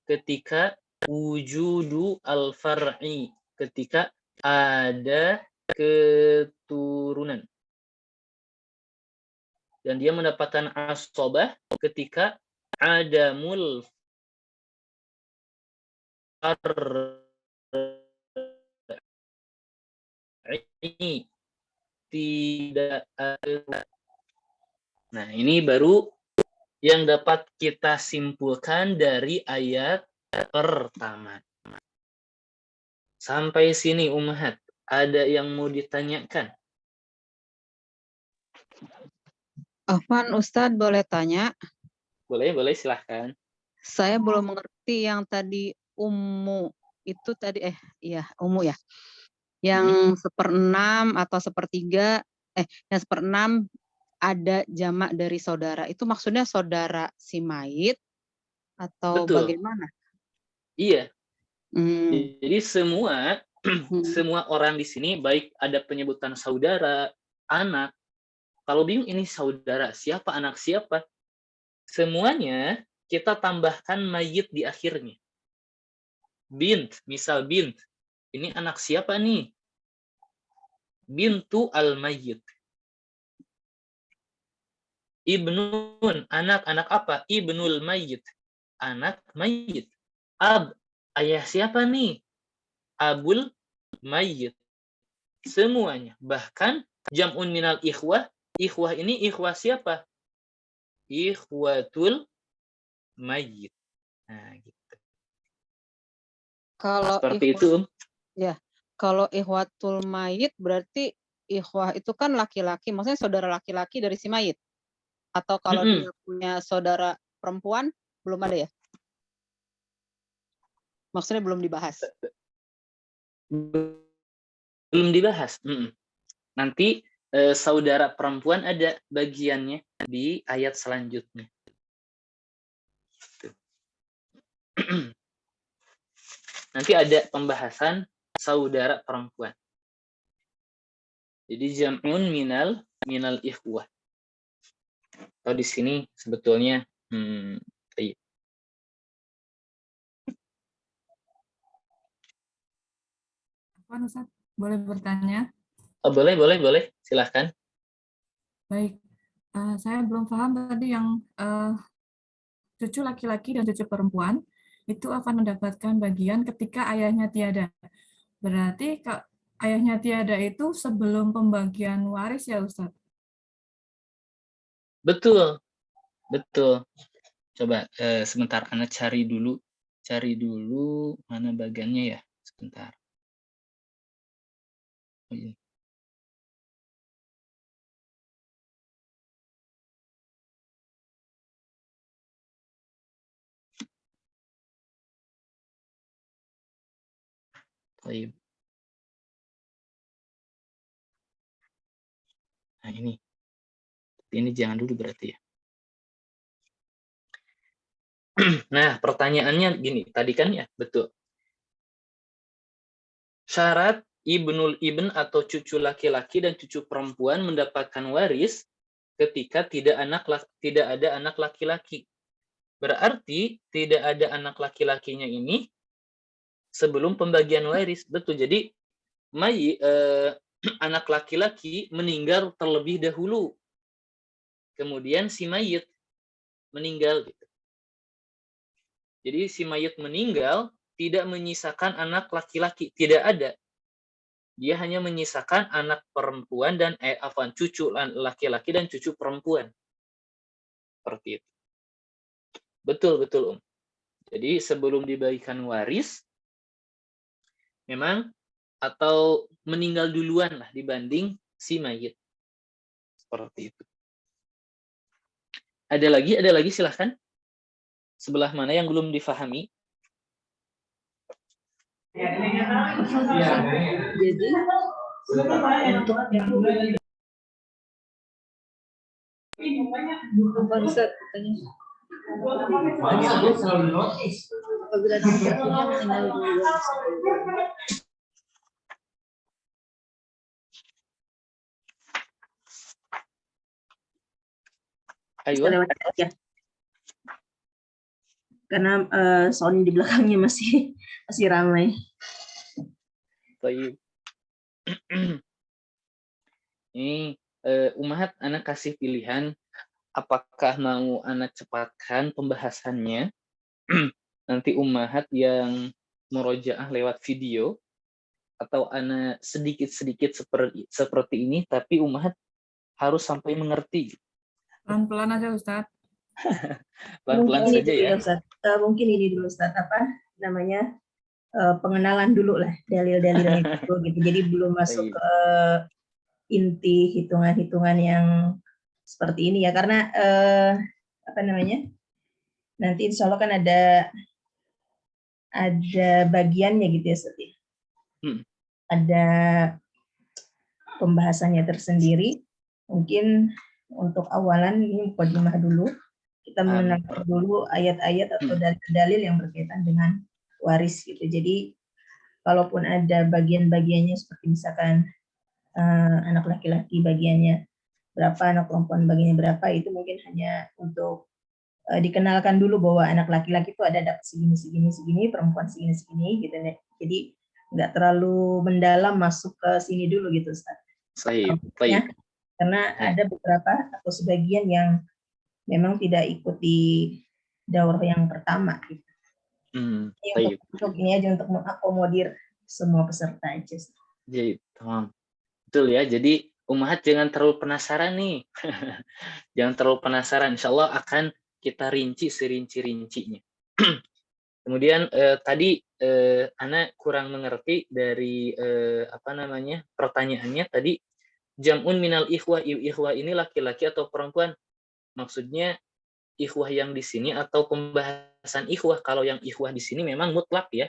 ketika wujudu al-far'i, ketika ada keturunan. Dan dia mendapatkan asobah ketika adamul far'i, tidak ada. Nah, ini baru yang dapat kita simpulkan dari ayat pertama. Sampai sini Ummahat, ada yang mau ditanyakan? Afwan, Ustadz boleh tanya? Boleh, silahkan. Saya belum mengerti yang tadi ummu itu tadi ummu ya. Yang 1/6 atau 1/3 yang 1/6 ada jamak dari saudara. Itu maksudnya saudara si mayit atau Betul. bagaimana? Iya. Jadi semua semua orang di sini, baik ada penyebutan saudara, anak. Kalau bingung ini saudara siapa, anak siapa? Semuanya kita tambahkan mayit di akhirnya. Bint, misal bint. Ini anak siapa nih? Bintu al-mayyit. Ibnun, anak apa? Ibnul mayyit, anak mayyit. Ab, ayah siapa nih? Abul mayyit. Semuanya. Bahkan jam'un minal ikhwah. Ikhwah ini ikhwah siapa? Ikhwatul mayyit. Nah, gitu. Kalau Seperti itu. ya, kalau ikhwatul mayit berarti ikhwah itu kan laki-laki, maksudnya saudara laki-laki dari si mayit. Atau kalau dia punya saudara perempuan belum ada ya? Maksudnya belum dibahas. Belum dibahas. Nanti saudara perempuan ada bagiannya di ayat selanjutnya. Nanti ada pembahasan saudara perempuan. Jadi jam'un minal ikhwah. Atau di sini sebetulnya Ustaz, boleh bertanya? Oh, boleh, silahkan. Baik, saya belum paham tadi yang cucu laki-laki dan cucu perempuan itu akan mendapatkan bagian ketika ayahnya tiada. Berarti ayahnya tiada itu sebelum pembagian waris ya Ustaz? Betul. Coba sebentar, Ana cari dulu mana bagiannya ya, sebentar. Oh, iya. Baik. Nah, ini jangan dulu berarti ya. Nah, pertanyaannya gini, tadi kan ya, betul. Syarat ibnul ibn atau cucu laki-laki dan cucu perempuan mendapatkan waris ketika tidak ada anak laki-laki. Berarti tidak ada anak laki-lakinya ini sebelum pembagian waris. Betul. Jadi anak laki-laki meninggal terlebih dahulu. Kemudian si mayit meninggal gitu. Jadi si mayit meninggal tidak menyisakan anak laki-laki, tidak ada. Dia hanya menyisakan anak perempuan dan cucu laki-laki dan cucu perempuan. Seperti itu. Betul, Om. Jadi sebelum dibagikan waris, memang atau meninggal duluan lah dibanding si mayit. Seperti itu. Ada lagi silahkan. Sebelah mana yang belum difahami? Jadi untuk apa Ustaz katanya? Apabila tidak punya meninggal duluan. Ayo. Ya. Karena sound di belakangnya masih ramai. Baik. Ini Umahat anak kasih pilihan apakah mau anak cepatkan pembahasannya. Nanti Umahat yang murojaah lewat video atau anak sedikit-sedikit seperti ini tapi Umahat harus sampai mengerti. Pelan-pelan aja Ustaz. Pelan-pelan saja ya. Mungkin ini dulu Ustaz, apa namanya, pengenalan dulu lah dalil-dalilnya gitu. Jadi belum masuk ke inti hitungan-hitungan yang seperti ini ya, karena apa namanya, nanti insya Allah kan ada bagiannya gitu ya Ustaz. Ada pembahasannya tersendiri. Mungkin untuk awalan ini mukadimah dulu. Kita mengenal dulu ayat-ayat atau dalil-dalil yang berkaitan dengan waris gitu. Jadi kalaupun ada bagian-bagiannya seperti misalkan anak laki-laki bagiannya berapa, anak perempuan bagiannya berapa, itu mungkin hanya untuk dikenalkan dulu bahwa anak laki-laki itu ada dapat segini, perempuan segini gitu. Jadi nggak terlalu mendalam masuk ke sini dulu gitu Ustaz. Baik. Karena ada beberapa atau sebagian yang memang tidak ikuti daurah yang pertama. Gitu. Baik. Untuk ini aja untuk mengakomodir semua peserta aja. Jadi, tamam. Betul ya. Jadi Ummahat jangan terlalu penasaran nih. Jangan terlalu penasaran. Insya Allah akan kita rinci serinci-rincinya. Kemudian tadi Ana kurang mengerti dari pertanyaannya tadi, jam'un minal ikhwah, ikhwah ini laki-laki atau perempuan? Maksudnya ikhwah yang di sini atau pembahasan ikhwah? Kalau yang ikhwah di sini memang mutlak ya.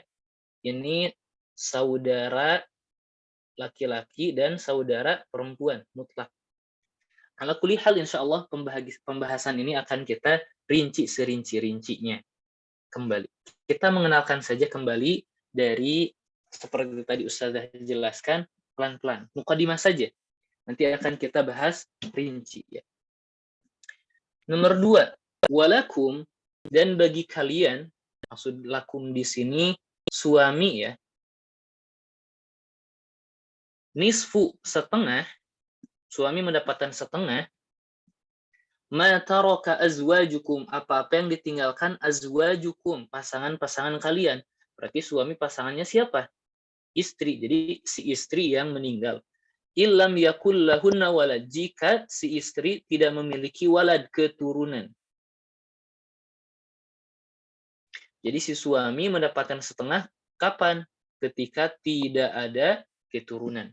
Ini saudara laki-laki dan saudara perempuan mutlak. Ala kulli hal insyaallah pembahasan ini akan kita rinci serinci-rincinya kembali. Kita mengenalkan saja kembali dari seperti tadi Ustazah jelaskan pelan-pelan. Mukadimah saja. Nanti akan kita bahas rinci ya. Nomor 2, walakum, dan bagi kalian, maksud lakum di sini suami ya. Nisfu, setengah, suami mendapatkan setengah, ma taraka azwajukum, apa-apa yang ditinggalkan azwajukum, pasangan-pasangan kalian. Berarti suami pasangannya siapa? Istri. Jadi si istri yang meninggal. Illam yakul lahunna walad, jika si istri tidak memiliki walad, keturunan. Jadi si suami mendapatkan setengah kapan? Ketika tidak ada keturunan.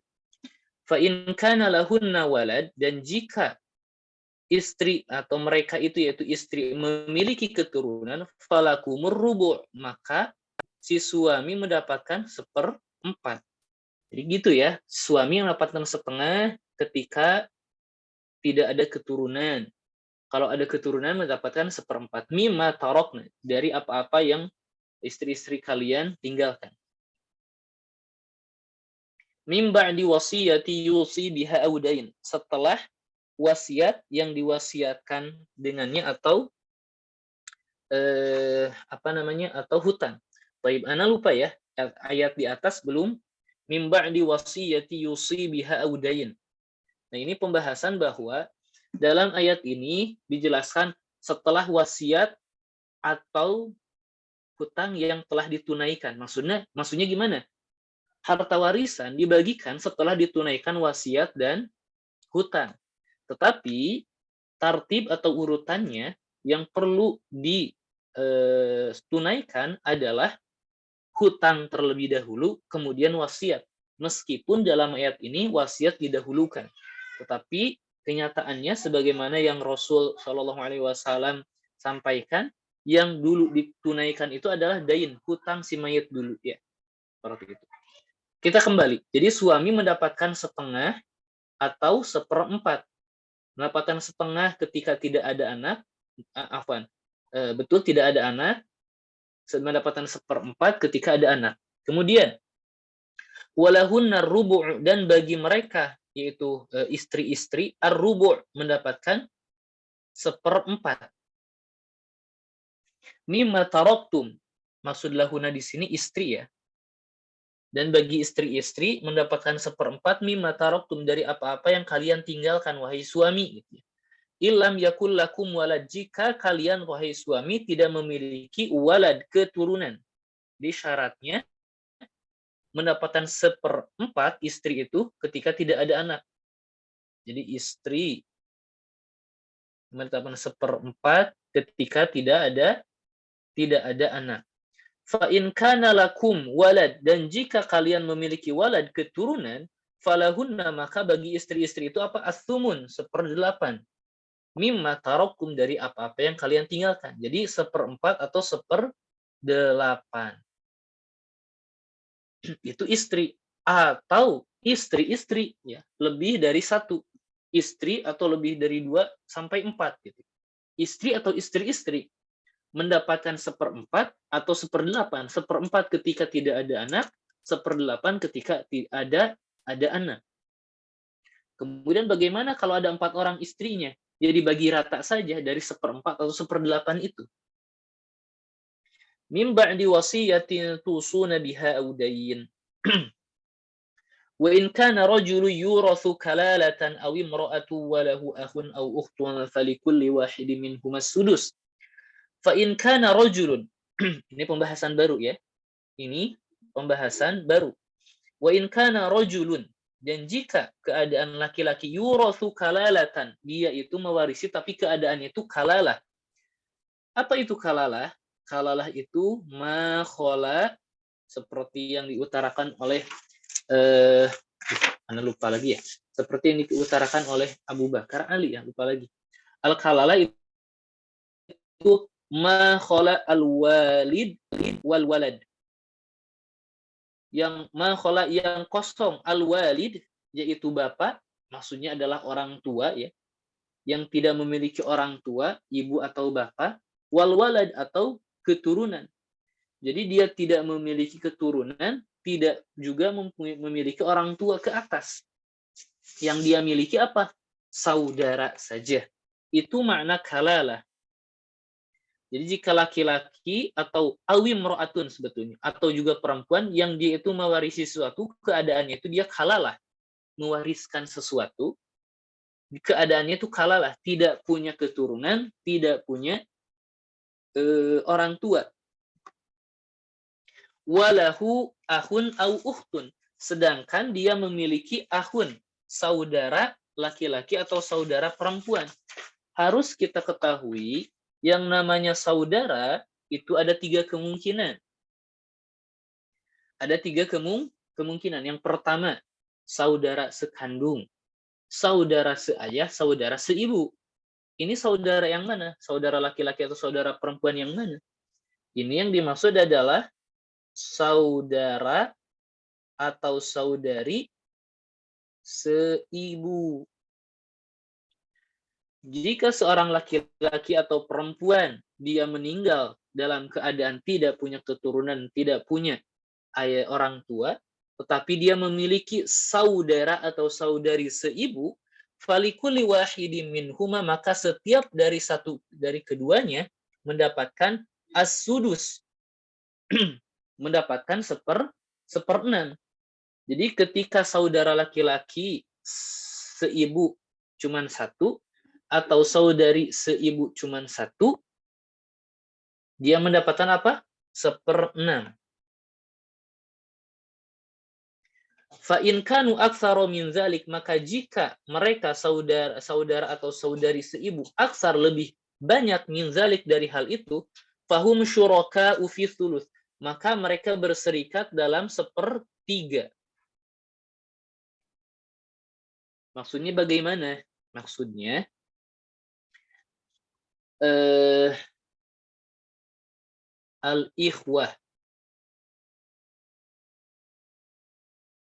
Fa in kana lahunna walad, dan jika istri atau mereka itu yaitu istri memiliki keturunan, falakumur rubu', maka si suami mendapatkan 1/4. Jadi gitu ya, suami mendapatkan setengah ketika tidak ada keturunan. Kalau ada keturunan mendapatkan 1/4. Mimma tarokna, dari apa-apa yang istri-istri kalian tinggalkan. Mim ba'di wasiyati yusi biha audain, setelah wasiat yang diwasiatkan dengannya atau atau hutang. Baik, ana lupa ya, ayat di atas belum mim ba'di wasiyati yusi biha audain. Nah, ini pembahasan bahwa dalam ayat ini dijelaskan setelah wasiat atau hutang yang telah ditunaikan. Maksudnya gimana? Harta warisan dibagikan setelah ditunaikan wasiat dan hutang. Tetapi tartib atau urutannya yang perlu ditunaikan adalah hutang terlebih dahulu, kemudian wasiat. Meskipun dalam ayat ini wasiat didahulukan, tetapi kenyataannya sebagaimana yang Rasul Shallallahu Alaihi Wasallam sampaikan, yang dulu ditunaikan itu adalah dain, hutang si mayit dulu ya. Seperti itu. Kita kembali. Jadi suami mendapatkan setengah atau 1/4. Mendapatkan setengah ketika tidak ada anak, betul tidak ada anak, mendapatkan 1/4 ketika ada anak. Kemudian walahunna rubu', dan bagi mereka yaitu istri-istri ar-rubu' mendapatkan 1/4. Mimma taraktum, maksud lahuna di sini istri ya. Dan bagi istri-istri mendapatkan 1/4 mimma taraktum, dari apa-apa yang kalian tinggalkan wahai suami gitu. Illam yakul lakum walad, jika kalian wahai suami tidak memiliki walad, keturunan. Di syaratnya mendapatkan 1/4 istri itu ketika tidak ada anak. Jadi istri mendapatkan 1/4 ketika tidak ada anak. Fa in kana lakum walad, dan jika kalian memiliki walad, keturunan, falahunna, maka bagi istri-istri itu apa? As-sumun, 1/8. Mimma taraktum, dari apa-apa yang kalian tinggalkan. Jadi 1/4 atau 1/8. Itu istri atau istri-istri ya, lebih dari 1 istri atau lebih dari 2 sampai 4 gitu. Istri atau istri-istri mendapatkan 1/4 atau 1/8. 1/4 ketika tidak ada anak, 1/8 ketika ada anak. Kemudian bagaimana kalau ada 4 orang istrinya? Jadi bagi rata saja dari 1/4 atau 1/8 itu. Mim ba'di wasiyatin tusuna biha audain. Wa in kana rajulu yurathu kalalatan aw imra'atu wa lahu akhun aw ukhtun falikulli wahidin minhum as-sudus. Fa in kana rajulun ini pembahasan baru ya. Ini pembahasan baru. Wa in kana rajulun, dan jika keadaan laki-laki yurathu kalalatan, dia itu mewarisi tapi keadaannya itu kalalah. Apa itu kalalah? Kalalah itu ma khala, seperti yang diutarakan oleh Anda lupa lagi ya. Seperti yang diutarakan oleh Abu Bakar Ali ya, lupa lagi. Al-kalalah itu ma khala al-walid wal walad. Yang ma khala yang kosong al-walid, yaitu bapak, maksudnya adalah orang tua ya, yang tidak memiliki orang tua, ibu atau bapak, wal walad atau keturunan. Jadi dia tidak memiliki keturunan, tidak juga memiliki orang tua ke atas. Yang dia miliki apa? Saudara saja. Itu makna kalalah. Jadi jika laki-laki atau awim ro'atun sebetulnya, atau juga perempuan yang dia itu mewarisi sesuatu, keadaannya itu dia kalalah. Mewariskan sesuatu, keadaannya itu kalalah. Tidak punya keturunan, tidak punya orang tua. Walahu ahun au ukhtun. Sedangkan dia memiliki ahun, saudara laki-laki atau saudara perempuan. Harus kita ketahui, yang namanya saudara itu ada 3 kemungkinan. Ada 3 kemungkinan. Yang pertama, saudara sekandung, saudara seayah, saudara seibu. Ini saudara yang mana? Saudara laki-laki atau saudara perempuan yang mana? Ini yang dimaksud adalah saudara atau saudari seibu. Jika seorang laki-laki atau perempuan dia meninggal dalam keadaan tidak punya keturunan, tidak punya ayah orang tua, tetapi dia memiliki saudara atau saudari seibu, falikulli wahidin minhuma, maka setiap dari keduanya mendapatkan as-sudus, mendapatkan seperenam. Jadi ketika saudara laki-laki seibu cuman 1, atau saudari seibu cuman 1, dia mendapatkan apa? 1/6. Fa in kanu aktsara min dzalik, maka jika mereka saudara atau saudari seibu aksar lebih banyak min dzalik dari hal itu, fahum syuraka'u fi thuluth, maka mereka berserikat dalam 1/3. Maksudnya bagaimana? Maksudnya al-ikhwah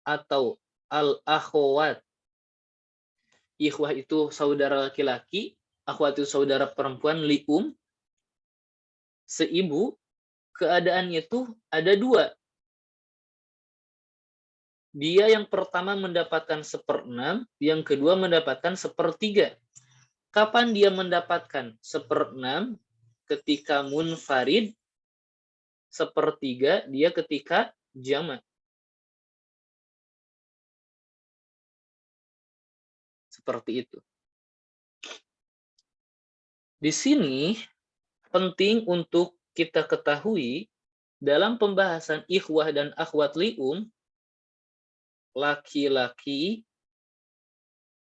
atau al-akhwat. Ikhwah itu saudara laki-laki, akhwat itu saudara perempuan, lium, seibu, keadaannya itu ada 2. Dia yang pertama mendapatkan 1/6, yang kedua mendapatkan 1/3. Kapan dia mendapatkan 1/6? Ketika munfarid. 1/3 dia ketika jamak. Seperti itu. Di sini penting untuk kita ketahui dalam pembahasan ikhwah dan akhwat lium, laki-laki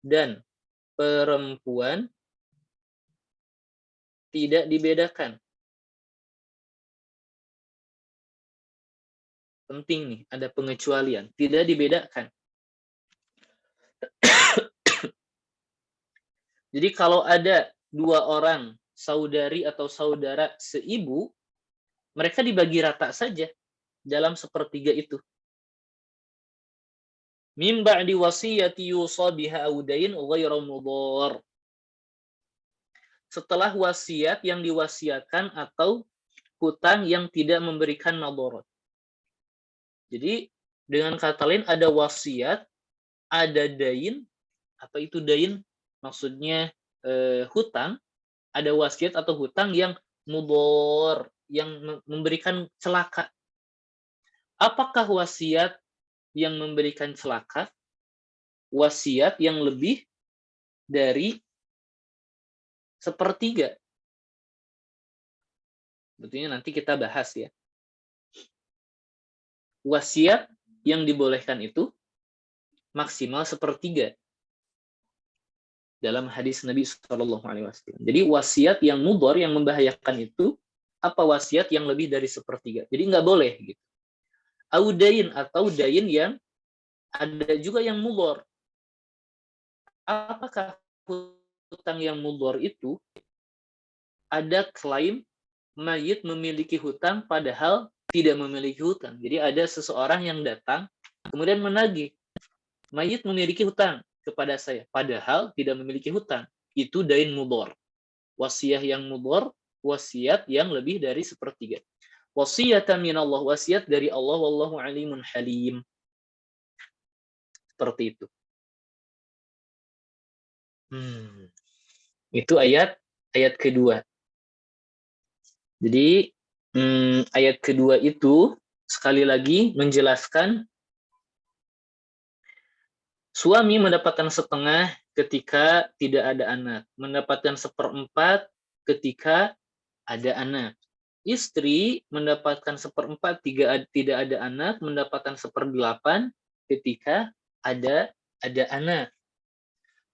dan perempuan tidak dibedakan. Penting nih, ada pengecualian. Tidak dibedakan. Jadi kalau ada 2 orang saudari atau saudara seibu, mereka dibagi rata saja dalam 1/3 itu. Min ba'di wasiyati yusa biha audain ghairu mudhar. Setelah wasiat yang diwasiatkan atau hutang yang tidak memberikan madarat. Jadi dengan kata lain ada wasiat, ada dain. Apa itu dain? Maksudnya hutang. Ada wasiat atau hutang yang mudhar, yang memberikan celaka. Apakah wasiat yang memberikan celaka? wasiat yang lebih dari sepertiga. Betulnya nanti kita bahas ya. Wasiat yang dibolehkan itu maksimal sepertiga dalam hadis Nabi SAW. Jadi wasiat yang mudhar, yang membahayakan itu apa? Wasiat yang lebih dari sepertiga. Jadi nggak boleh gitu. Audain atau dain yang ada juga yang mudhar. Apakah hutang yang mudhar itu? Ada klaim mayit memiliki hutang padahal tidak memiliki hutang. Jadi ada seseorang yang datang kemudian menagih, mayit memiliki hutang kepada saya padahal tidak memiliki hutang. Itu dain mudhar. Wasiat yang mudhar, wasiat yang lebih dari sepertiga. Wasiyatan minallah, wasiat dari Allah, wallahu alimun halim. Seperti itu. Itu ayat kedua. Jadi ayat kedua itu sekali lagi menjelaskan suami mendapatkan setengah ketika tidak ada anak, mendapatkan seperempat ketika ada anak. Istri mendapatkan seperempat tidak ada anak, mendapatkan seperdelapan ketika ada anak.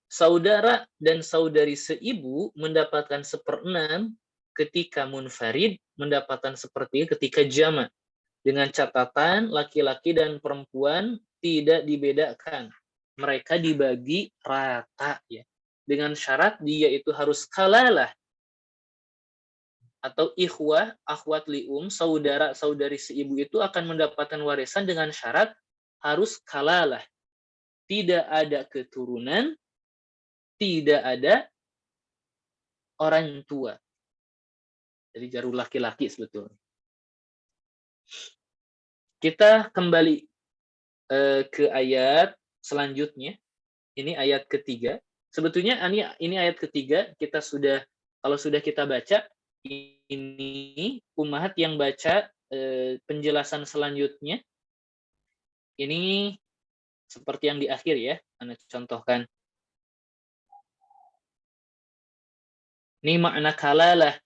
Saudara dan saudari seibu mendapatkan seperenam ketika munfarid, mendapatkan sepertiga ketika jamak. Dengan catatan laki-laki dan perempuan tidak dibedakan. Mereka dibagi rata ya. Dengan syarat dia itu harus kalalah atau ikhwah, akhwat li'um, saudara saudari seibu itu akan mendapatkan warisan dengan syarat harus kalalah. Tidak ada keturunan, tidak ada orang tua. Jadi jarul laki-laki sebetulnya. Kita kembali ke ayat selanjutnya. Ini ayat ketiga. Sebetulnya ini ayat ketiga kita sudah, kalau sudah kita baca, ini ummahat yang baca penjelasan selanjutnya. Ini seperti yang di akhir ya, Anda contohkan. Ini makna kalalah.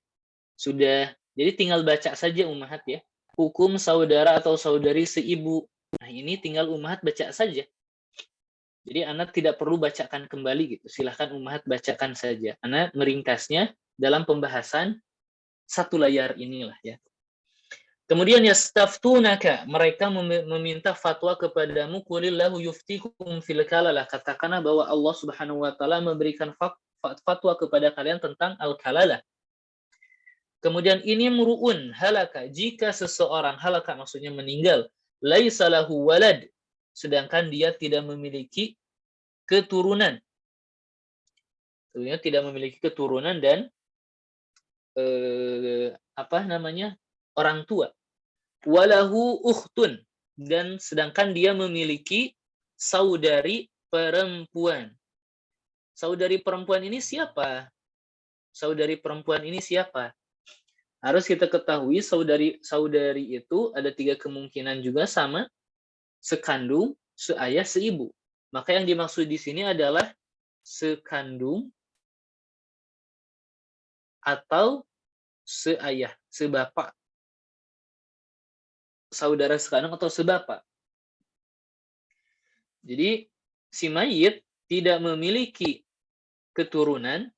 Sudah, jadi tinggal baca saja ummahat ya. Hukum saudara atau saudari seibu. Nah ini tinggal ummahat baca saja. Jadi anak tidak perlu bacakan kembali gitu. Silahkan ummahat bacakan saja. Anak meringkasnya dalam pembahasan satu layar inilah ya. Kemudian yastaftunaka, mereka meminta fatwa kepadamu, qulillahu yuftikum fil kalalah. Katakanlah bahwa Allah Subhanahu wa taala memberikan fatwa kepada kalian tentang al-kalalah. Kemudian ini muru'un halaka, jika seseorang halaka maksudnya meninggal, laisa lahu walad, sedangkan dia tidak memiliki keturunan. Tentunya tidak memiliki keturunan dan orang tua. Walahu ukhtun, dan sedangkan dia memiliki saudari perempuan. Saudari perempuan ini siapa? Saudari perempuan ini siapa? Harus kita ketahui saudari itu ada 3 kemungkinan juga, sama sekandung, seayah, seibu. Maka yang dimaksud di sini adalah sekandung atau seayah, sebapak. Saudara sekandung atau sebapak. Jadi si mayit tidak memiliki keturunan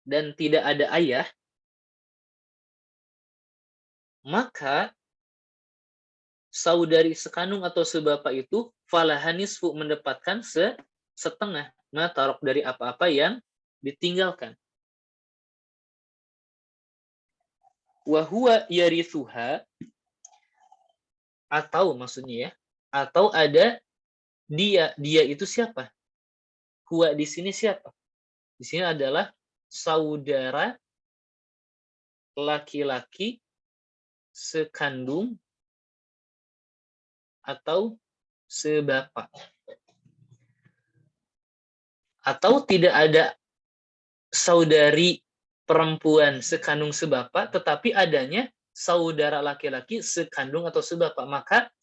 dan tidak ada ayah, maka saudari sekandung atau sebapak itu falahanisfu, mendapatkan setengah matarok dari apa-apa yang ditinggalkan. Wahuwa yarithuha, atau maksudnya ya, atau ada dia itu siapa? Huwa di sini siapa? Di sini adalah saudara laki-laki sekandung atau sebapak. Atau tidak ada saudari perempuan sekandung sebapak, tetapi adanya saudara laki-laki sekandung atau sebapak. Maka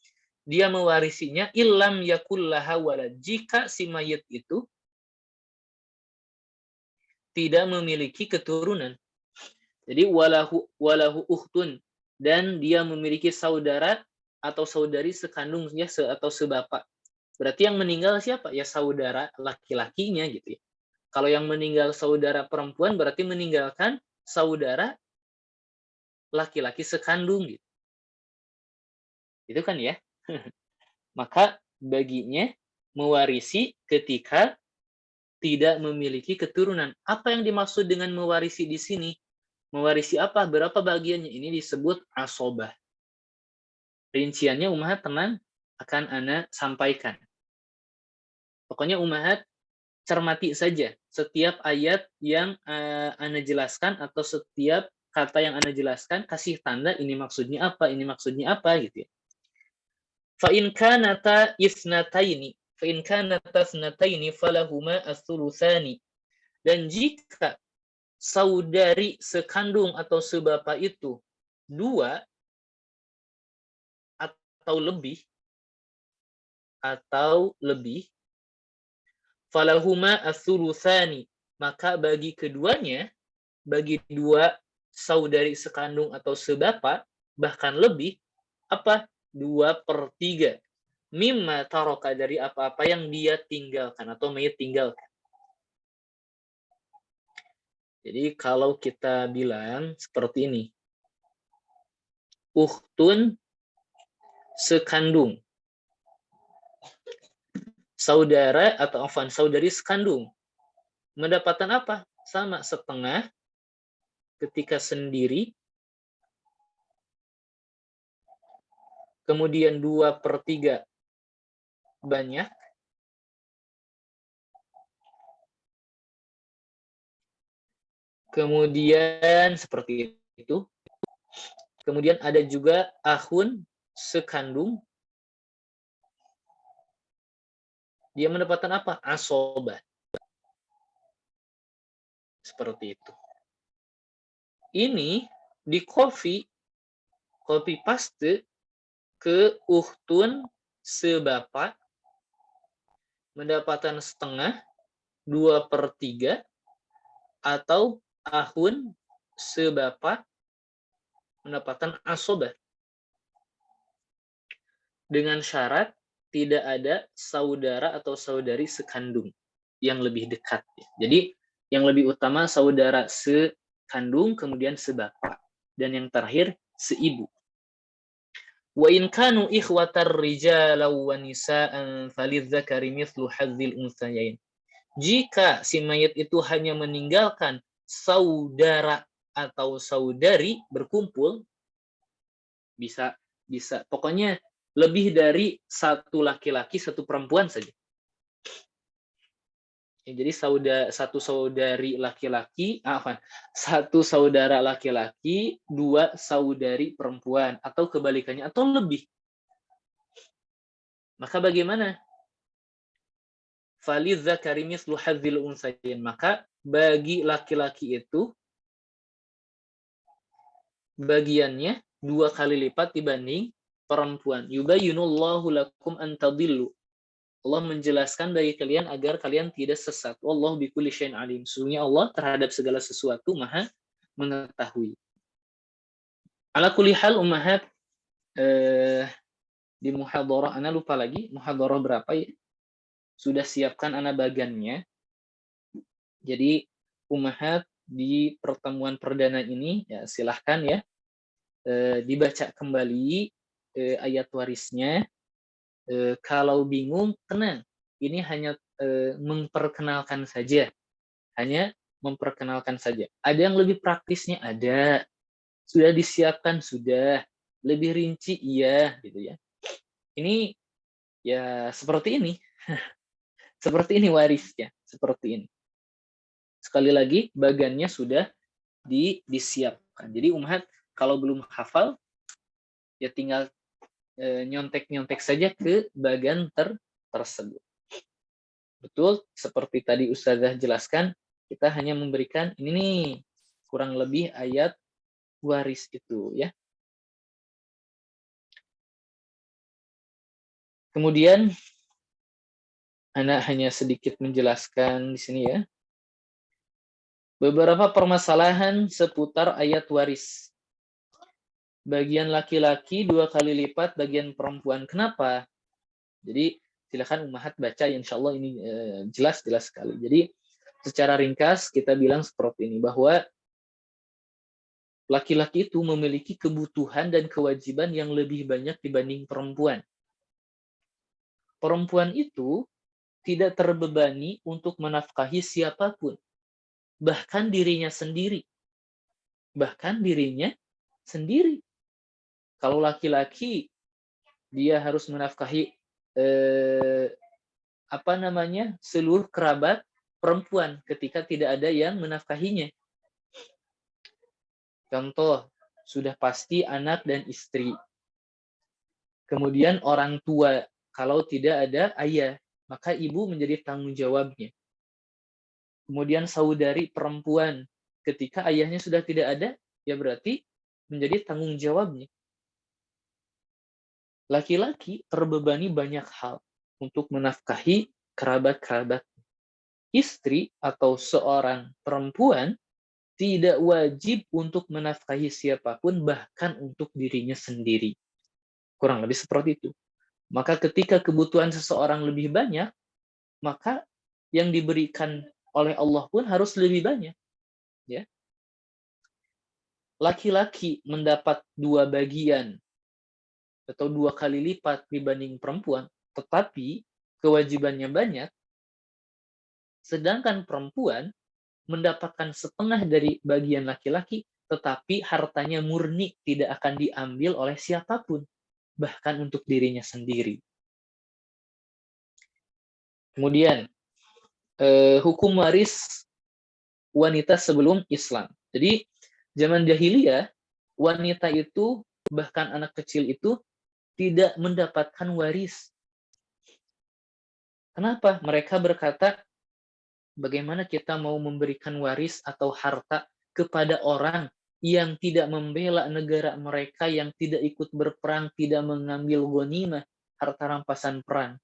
dia mewarisinya illam yakullaha walad, jika si mayit itu tidak memiliki keturunan. Jadi walahu ukhtun, dan dia memiliki saudara atau saudari sekandungnya atau sebapak. Berarti yang meninggal siapa? Ya saudara laki-lakinya gitu ya. Kalau yang meninggal saudara perempuan berarti meninggalkan saudara laki-laki sekandung gitu. Itu kan ya. Maka baginya mewarisi ketika tidak memiliki keturunan. Apa yang dimaksud dengan mewarisi di sini? Mewarisi apa? Berapa bagiannya? Ini disebut asobah. Rinciannya Ummahat tenang, akan Ana sampaikan. Pokoknya Ummahat cermati saja setiap ayat yang Ana jelaskan atau setiap kata yang Ana jelaskan, kasih tanda ini maksudnya apa, ini maksudnya apa gitu ya. Fa in kanata isnataini, fa in kanata isnataini falahuma as-sulusani. Dan jika saudari sekandung atau sebapak itu 2 atau lebih, falahuma as-sulusani, maka bagi keduanya, bagi 2 saudari sekandung atau sebapak, bahkan lebih, apa? 2/3 mimma taraka, dari apa-apa yang dia tinggalkan atau mayit tinggalkan. Jadi kalau kita bilang seperti ini, ukhtun sekandung, saudara atau saudari sekandung, mendapatkan apa? Sama, setengah ketika sendiri, kemudian 2/3 banyak, kemudian seperti itu. Kemudian ada juga akhun sekandung, dia mendapatkan apa? Asobah. Seperti itu. Ini di copy paste ke ukhtun sebapak, mendapatkan setengah, 2/3, atau akhun sebapak mendapatkan asobah. Dengan syarat tidak ada saudara atau saudari sekandung yang lebih dekat. Jadi yang lebih utama saudara sekandung, kemudian sebapak, dan yang terakhir seibu. Wa in kanu ikhwatar rijala wa nisaan falidzakari mithlu hadzil unthayain. Jika si mayit itu hanya meninggalkan saudara atau saudari berkumpul, bisa pokoknya lebih dari satu laki-laki, satu perempuan saja. Jadi satu saudari laki-laki, satu saudara laki-laki, 2 saudari perempuan, atau kebalikannya, atau lebih. Maka bagaimana? Falidzakari mithlu hadzil unthayain. Maka bagi laki-laki itu bagiannya 2 kali lipat dibanding perempuan. Yubayyinullahu lakum an tadillu. Allah menjelaskan bagi kalian agar kalian tidak sesat. Wallahu bikulli syai'in alim. Sesungguhnya Allah terhadap segala sesuatu Maha mengetahui. Ala kulli hal Ummahat, di muhadharah ana lupa lagi muhadharah berapa ya. Sudah siapkan ana bagannya. Jadi Ummahat di pertemuan perdana ini ya silahkan ya dibaca kembali ayat warisnya. Kalau bingung, tenang. Ini hanya memperkenalkan saja. Hanya memperkenalkan saja. Ada yang lebih praktisnya? Ada. Sudah disiapkan? Sudah. Lebih rinci? Iya. Gitu ya. Ini ya seperti ini. Seperti ini warisnya. Seperti ini. Sekali lagi, bagannya sudah disiapkan. Jadi Ummahat, kalau belum hafal, ya tinggal nyontek-nyontek saja ke bagian tersebut. Betul, seperti tadi Ustazah jelaskan, kita hanya memberikan ini nih, kurang lebih ayat waris itu ya. Kemudian Anak hanya sedikit menjelaskan di sini ya. Beberapa permasalahan seputar ayat waris. Bagian laki-laki 2 kali lipat bagian perempuan. Kenapa? Jadi silakan Ummahat baca, insya Allah ini jelas sekali. Jadi secara ringkas kita bilang seperti ini, bahwa laki-laki itu memiliki kebutuhan dan kewajiban yang lebih banyak dibanding perempuan. Perempuan itu tidak terbebani untuk menafkahi siapapun, bahkan dirinya sendiri. Kalau laki-laki, dia harus menafkahi seluruh kerabat perempuan ketika tidak ada yang menafkahinya. Contoh, sudah pasti anak dan istri. Kemudian orang tua, kalau tidak ada ayah, maka ibu menjadi tanggung jawabnya. Kemudian saudari perempuan, ketika ayahnya sudah tidak ada, ya berarti menjadi tanggung jawabnya. Laki-laki terbebani banyak hal untuk menafkahi kerabat-kerabat. Istri atau seorang perempuan tidak wajib untuk menafkahi siapapun, bahkan untuk dirinya sendiri. Kurang lebih seperti itu. Maka ketika kebutuhan seseorang lebih banyak, maka yang diberikan oleh Allah pun harus lebih banyak. Ya. Laki-laki mendapat 2 bagian atau 2 kali lipat dibanding perempuan, tetapi kewajibannya banyak, sedangkan perempuan mendapatkan setengah dari bagian laki-laki, tetapi hartanya murni, tidak akan diambil oleh siapapun, bahkan untuk dirinya sendiri. Kemudian, hukum waris wanita sebelum Islam. Jadi, zaman jahiliyah, wanita itu, bahkan anak kecil itu, tidak mendapatkan waris. Kenapa? Mereka berkata, bagaimana kita mau memberikan waris atau harta kepada orang yang tidak membela negara mereka, yang tidak ikut berperang, tidak mengambil ghanimah, harta rampasan perang,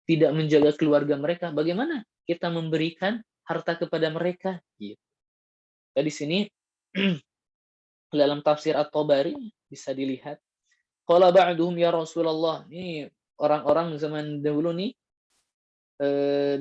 tidak menjaga keluarga mereka? Bagaimana kita memberikan harta kepada mereka? Gitu. Di sini dalam tafsir At-Tabari bisa dilihat, qala ba'duhum ya Rasulullah, ini orang-orang zaman dahulu nih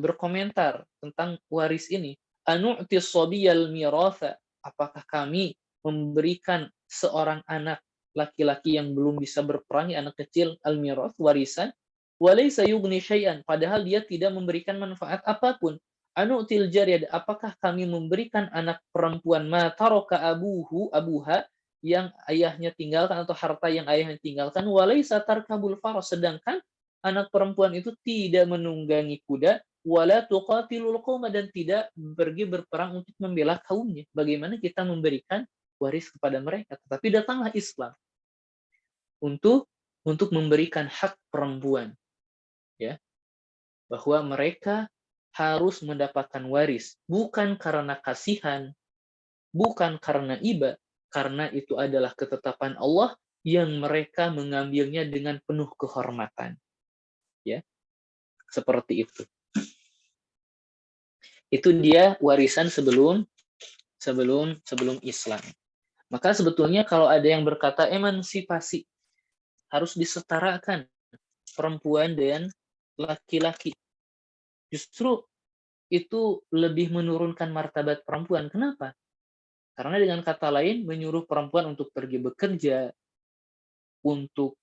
berkomentar tentang waris ini. Anu'ti sabiyal miratha, apakah kami memberikan seorang anak laki-laki yang belum bisa berperang, anak kecil, al-mirath, warisan, walaysa yughni syai'an, padahal dia tidak memberikan manfaat apapun. Anu'til jariyah, apakah kami memberikan anak perempuan ma taraka abuha, yang ayahnya tinggalkan atau harta yang ayahnya tinggalkan, walaysa tarkabul faras, sedangkan anak perempuan itu tidak menunggangi kuda, wala tuqatilul qauma, dan tidak pergi berperang untuk membela kaumnya. Bagaimana kita memberikan waris kepada mereka? Tetapi datanglah Islam untuk memberikan hak perempuan, ya, bahwa mereka harus mendapatkan waris, bukan karena kasihan, bukan karena iba, karena itu adalah ketetapan Allah yang mereka mengambilnya dengan penuh kehormatan. Ya, seperti itu. Itu dia warisan sebelum Islam. Maka sebetulnya kalau ada yang berkata emansipasi, harus disetarakan perempuan dan laki-laki, justru itu lebih menurunkan martabat perempuan. Kenapa? Karena dengan kata lain, menyuruh perempuan untuk pergi bekerja, untuk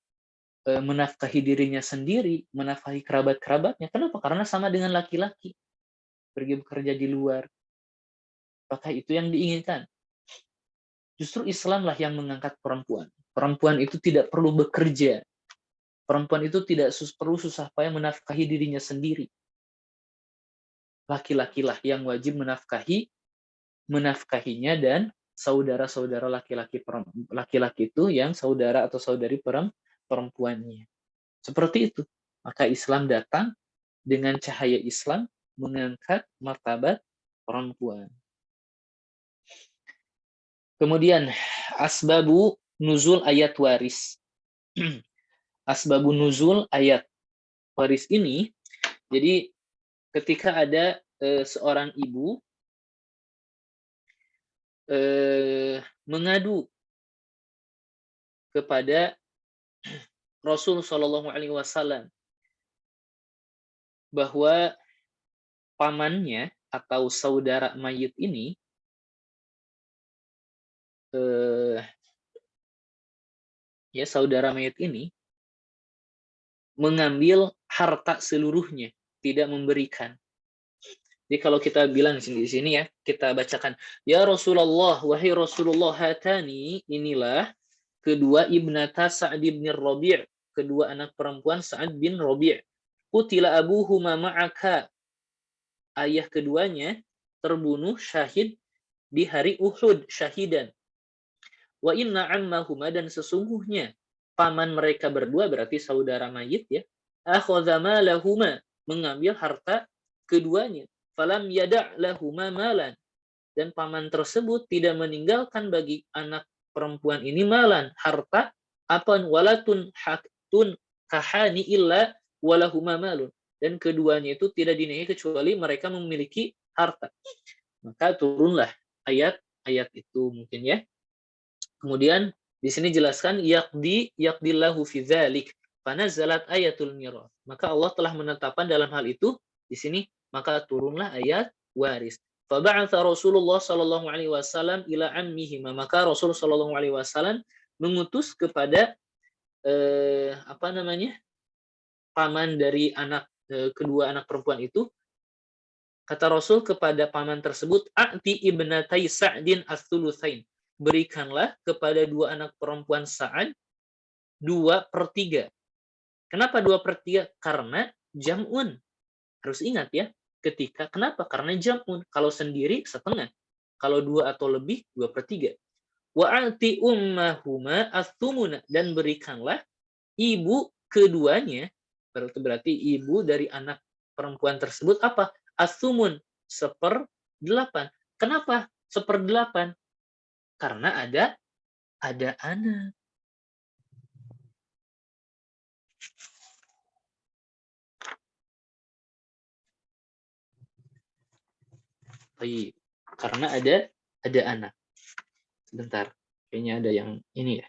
menafkahi dirinya sendiri, menafkahi kerabat-kerabatnya. Kenapa? Karena sama dengan laki-laki, pergi bekerja di luar. Apakah itu yang diinginkan? Justru Islamlah yang mengangkat perempuan. Perempuan itu tidak perlu bekerja. Perempuan itu tidak perlu susah payah menafkahi dirinya sendiri. Laki-lakilah yang wajib menafkahinya, dan saudara-saudara laki-laki itu yang saudara atau saudari perempuannya. Seperti itu. Maka Islam datang dengan cahaya Islam mengangkat martabat perempuan. Kemudian asbabu nuzul ayat waris. Asbabu nuzul ayat waris ini, jadi ketika ada seorang ibu mengadu kepada Rasul Shallallahu Alaihi Wasallam bahwa pamannya atau saudara mayit ini saudara mayit ini mengambil harta seluruhnya, tidak memberikan. Jadi kalau kita bilang di sini ya, kita bacakan, ya Rasulullah, wahai Rasulullah, hatani, inilah kedua ibnata Sa'd bin Rabi', kedua anak perempuan Sa'd bin Rabi'. Qutila abuhuma ma'aka. Ayah keduanya terbunuh syahid di hari Uhud, syahidan. Wa inna ammahuma, dan sesungguhnya paman mereka berdua, berarti saudara mayit ya, akhadha malahuma, mengambil harta keduanya. Falam yada' lahuma malan, dan paman tersebut tidak meninggalkan bagi anak perempuan ini malan, harta, apaan, walatun haktun kahani illa walahuma malun, dan keduanya itu tidak dinikahi kecuali mereka memiliki harta. Maka turunlah ayat itu mungkin ya. Kemudian di sini jelaskan yaqdillahu fi dzalik fanazalat ayatul mirath. Maka Allah telah menetapkan dalam hal itu di sini, maka turunlah ayat waris. Faba'atha Rasulullah sallallahu alaihi wasallam ila ammihi, maka Rasul sallallahu alaihi wasallam mengutus kepada paman dari kedua anak perempuan itu. Kata Rasul kepada paman tersebut, a'ti ibnatai Sa'din ats-tsulutsain, berikanlah kepada dua anak perempuan Sa'ad 2/3. Kenapa 2/3? Karena jam'un. Harus ingat ya, kenapa? Karena jam'un. Kalau sendiri setengah. Kalau 2 atau lebih 2/3. Wa'ati ummahuma ats-tsumuna, dan berikanlah ibu keduanya, berarti ibu dari anak perempuan tersebut apa? Ats-tsumun, 1/8. Kenapa 1/8? Karena ada anak. Baik, karena ada anak. Sebentar, kayaknya ada yang ini ya.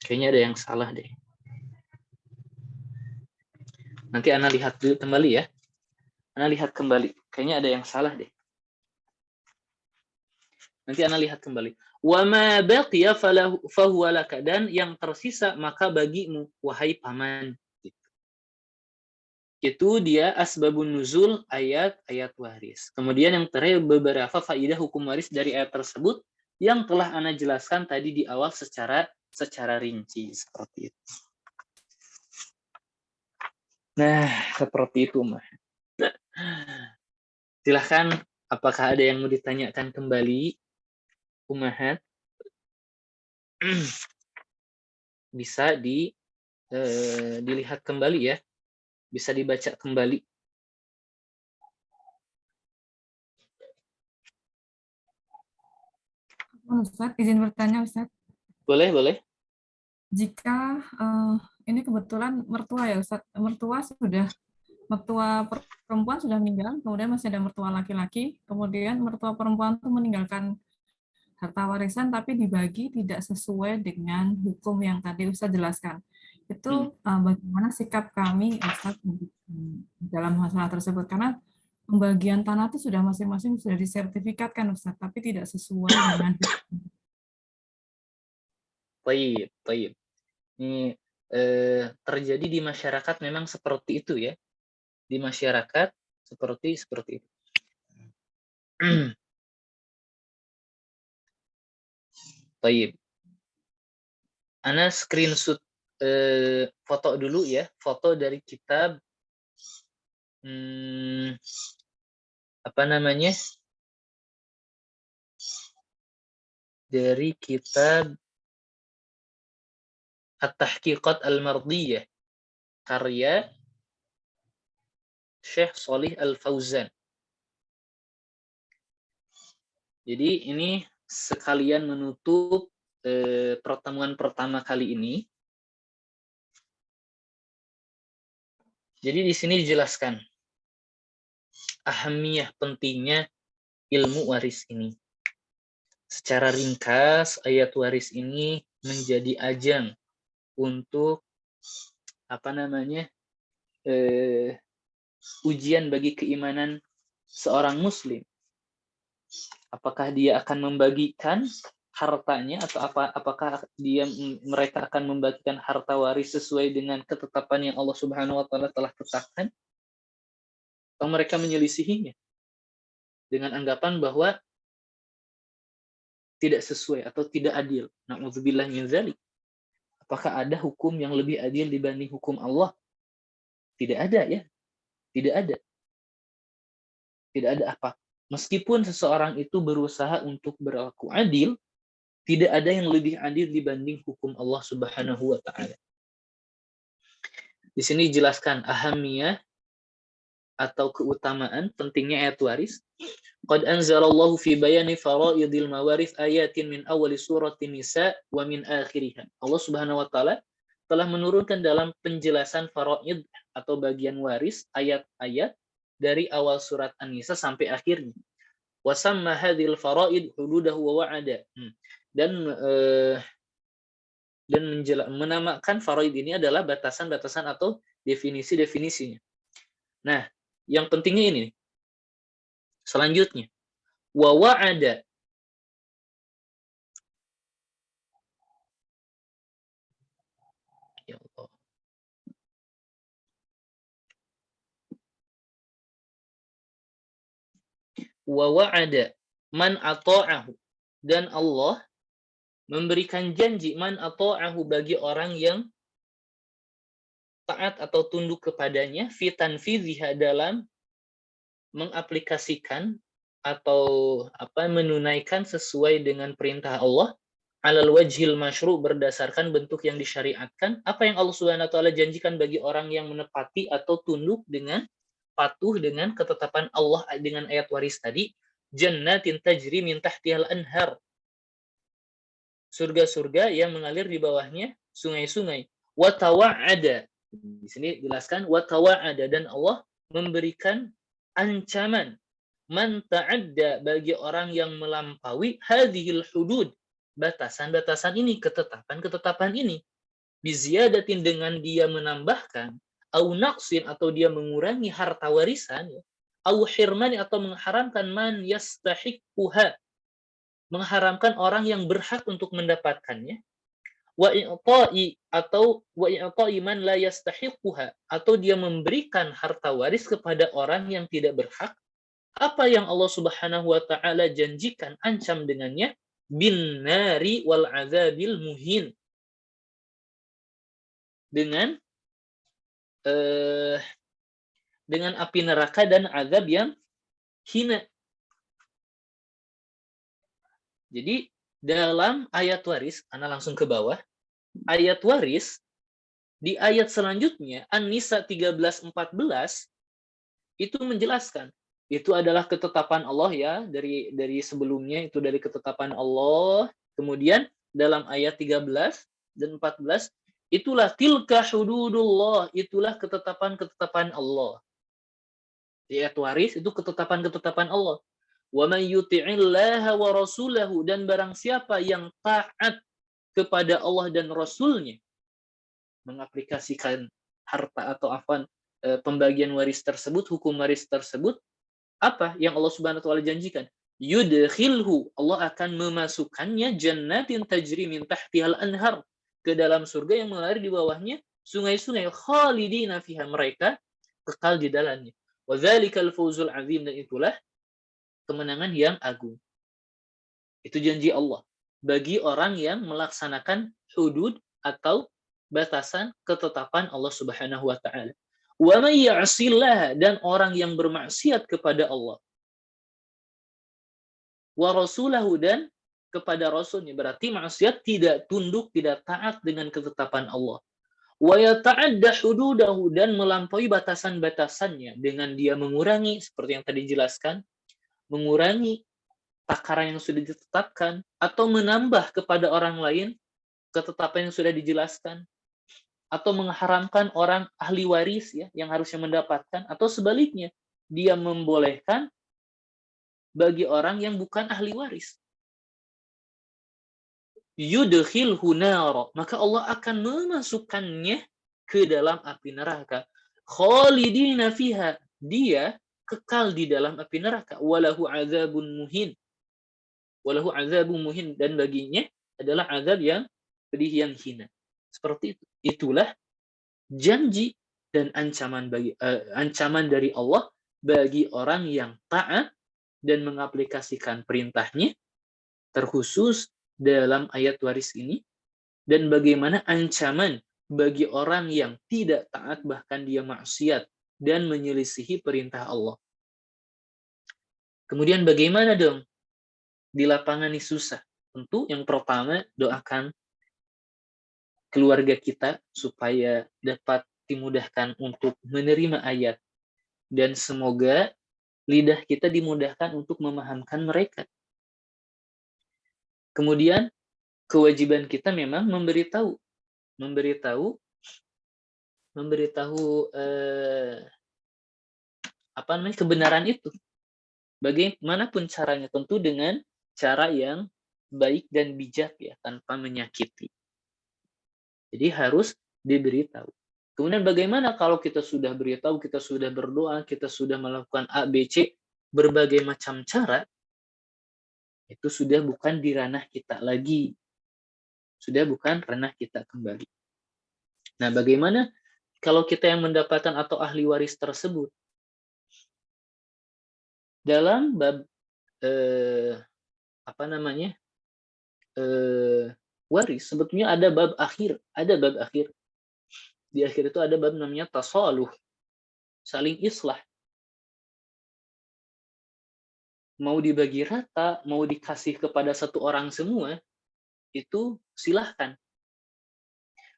Kayaknya ada yang salah deh. Nanti Ana lihat dulu kembali ya. Ana lihat kembali. Kayaknya ada yang salah deh. Nanti Ana lihat kembali. Wa ma baqiya fahuwa laka, dan yang tersisa maka bagimu wahai paman. Itu dia asbabun nuzul ayat-ayat waris. Kemudian yang terakhir beberapa faidah hukum waris dari ayat tersebut yang telah Ana jelaskan tadi di awal secara rinci seperti itu. Nah, seperti itu mah. Silahkan, apakah ada yang mau ditanyakan kembali, Ummahat? Bisa dilihat kembali ya. Bisa dibaca kembali. Ustaz, izin bertanya Ustaz. Boleh. Jika ini kebetulan mertua ya Ustaz, mertua perempuan sudah meninggal, kemudian masih ada mertua laki-laki, kemudian mertua perempuan itu meninggalkan harta warisan tapi dibagi tidak sesuai dengan hukum yang tadi Ustaz jelaskan. Itu bagaimana sikap kami Ustaz dalam masalah tersebut, karena pembagian tanah itu sudah masing-masing sudah disertifikatkan Ustaz, tapi tidak sesuai dengan Baik. Ini terjadi di masyarakat memang seperti itu ya. Di masyarakat seperti itu. Baik. Ana screenshot foto dulu ya, foto dari kitab dari kitab At-Tahqiqat Al-Mardiyah karya Syekh Shalih Al-Fauzan. Jadi ini sekalian menutup pertemuan pertama kali ini. Jadi di sini dijelaskan ahamiyah pentingnya ilmu waris ini. Secara ringkas, ayat waris ini menjadi ajang untuk ujian bagi keimanan seorang muslim. Apakah dia akan membagikan hartanya atau apakah mereka akan membagikan harta waris sesuai dengan ketetapan yang Allah Subhanahu wa taala telah tetapkan, atau mereka menyelisihinya dengan anggapan bahwa tidak sesuai atau tidak adil. Na'udzubillah min dzalik. Apakah ada hukum yang lebih adil dibanding hukum Allah? Tidak ada, ya. Tidak ada. Tidak ada apa. Meskipun seseorang itu berusaha untuk berlaku adil, tidak ada yang lebih adil dibanding hukum Allah Subhanahu wa taala. Di sini dijelaskan ahamiyah atau keutamaan pentingnya ayat waris. Qad anzalallahu fi bayani faraidil mawarith ayatin min awali suratin nisa wa min akhiriha. Allah Subhanahu wa taala telah menurunkan dalam penjelasan faraid atau bagian waris ayat-ayat dari awal surat An-Nisa sampai akhirnya. Wa samma hadhil faraid hududahu wa wa'ada. Dan menamakan faraid ini adalah batasan-batasan atau definisi-definisinya. Nah, yang pentingnya ini. Selanjutnya, wa wa'ada. Ya Allah. Wa wa'ada man ata'ahu. Dan Allah memberikan janji man ata'ahu bagi orang yang taat atau tunduk kepadanya fi tanfidhiha dalam mengaplikasikan atau menunaikan sesuai dengan perintah Allah alal wajhil masyru' berdasarkan bentuk yang disyariatkan. Apa yang Allah Subhanahu wa taala janjikan bagi orang yang menepati atau tunduk dengan patuh dengan ketetapan Allah dengan ayat waris tadi, jannatin tajri min tahtihal anhar. Surga-surga yang mengalir di bawahnya sungai-sungai. Wa tawa'ada. Di sini jelaskan wa tawa'ada, dan Allah memberikan ancaman man ta'adda bagi orang yang melampaui hadhil hudud, batasan-batasan ini, ketetapan-ketetapan ini, biziyadatin dengan dia menambahkan, au naqsin atau dia mengurangi harta warisan, au hirmani atau mengharamkan man yastahiqquha, mengharamkan orang yang berhak untuk mendapatkannya, wa i'ta'i atau wa i'ta'i man la yastahiqquha, atau dia memberikan harta waris kepada orang yang tidak berhak. Apa yang Allah Subhanahu wa taala janjikan ancam dengannya, bin nari wal azabil muhin, dengan api neraka dan azab yang hina. Jadi dalam ayat waris, Ana langsung ke bawah, ayat waris di ayat selanjutnya An-Nisa 13-14 itu menjelaskan itu adalah ketetapan Allah, ya, dari sebelumnya itu dari ketetapan Allah. Kemudian dalam ayat 13 dan 14 itulah tilka hududullah, itulah ketetapan-ketetapan Allah. Di ayat waris itu ketetapan-ketetapan Allah. Wa may yuti'illaha wa rasulahu, dan barang siapa yang taat kepada Allah dan Rasulnya, mengaplikasikan harta atau pembagian waris tersebut, hukum waris tersebut, apa yang Allah Subhanahu wa taala janjikan? Yudkhilhu, Allah akan memasukkannya jannatin tajri min tahtihal anhar, ke dalam surga yang mengalir di bawahnya sungai-sungai, khalidina fiha, mereka kekal di dalamnya. Wa dzalikal fawzul azim, dan itulah kemenangan yang agung. Itu janji Allah bagi orang yang melaksanakan hudud atau batasan ketetapan Allah Subhanahu wa taala. Wa may ya'sillah, dan orang yang bermaksiat kepada Allah, wa rasulahu, dan kepada rasulnya, berarti maksiat tidak tunduk, tidak taat dengan ketetapan Allah. Wa yata'adda hududahu, dan melampaui batasan-batasannya dengan dia mengurangi, seperti yang tadi dijelaskan, mengurangi takaran yang sudah ditetapkan, atau menambah kepada orang lain ketetapan yang sudah dijelaskan, atau mengharamkan orang ahli waris ya yang harusnya mendapatkan, atau sebaliknya dia membolehkan bagi orang yang bukan ahli waris. Yudkhilhu nara, maka Allah akan memasukkannya ke dalam api neraka. Khalidina fiha, dia kekal di dalam api neraka. Walahu azabun muhin. Walahu azabun muhin, dan baginya adalah azab yang pedih, yang hina. Seperti itu. Itulah janji dan ancaman dari Allah bagi orang yang taat dan mengaplikasikan perintahnya, terkhusus dalam ayat waris ini, dan bagaimana ancaman bagi orang yang tidak taat, bahkan dia maksiat dan menyelisihi perintah Allah. Kemudian bagaimana dong di lapangan ini? Susah. Tentu yang pertama, doakan keluarga kita supaya dapat dimudahkan untuk menerima ayat, dan semoga lidah kita dimudahkan untuk memahamkan mereka. Kemudian kewajiban kita memang memberitahu kebenaran itu. Bagaimanapun caranya, tentu dengan cara yang baik dan bijak ya, tanpa menyakiti. Jadi harus diberitahu. Kemudian bagaimana kalau kita sudah beritahu, kita sudah berdoa, kita sudah melakukan A, B, C, berbagai macam cara, itu sudah bukan di ranah kita lagi. Sudah bukan ranah kita kembali. Nah, bagaimana kalau kita yang mendapatkan atau ahli waris tersebut? Dalam bab waris, sebetulnya ada bab akhir. Di akhir itu ada bab namanya tasaluh, saling islah. Mau dibagi rata, mau dikasih kepada satu orang semua, itu silahkan.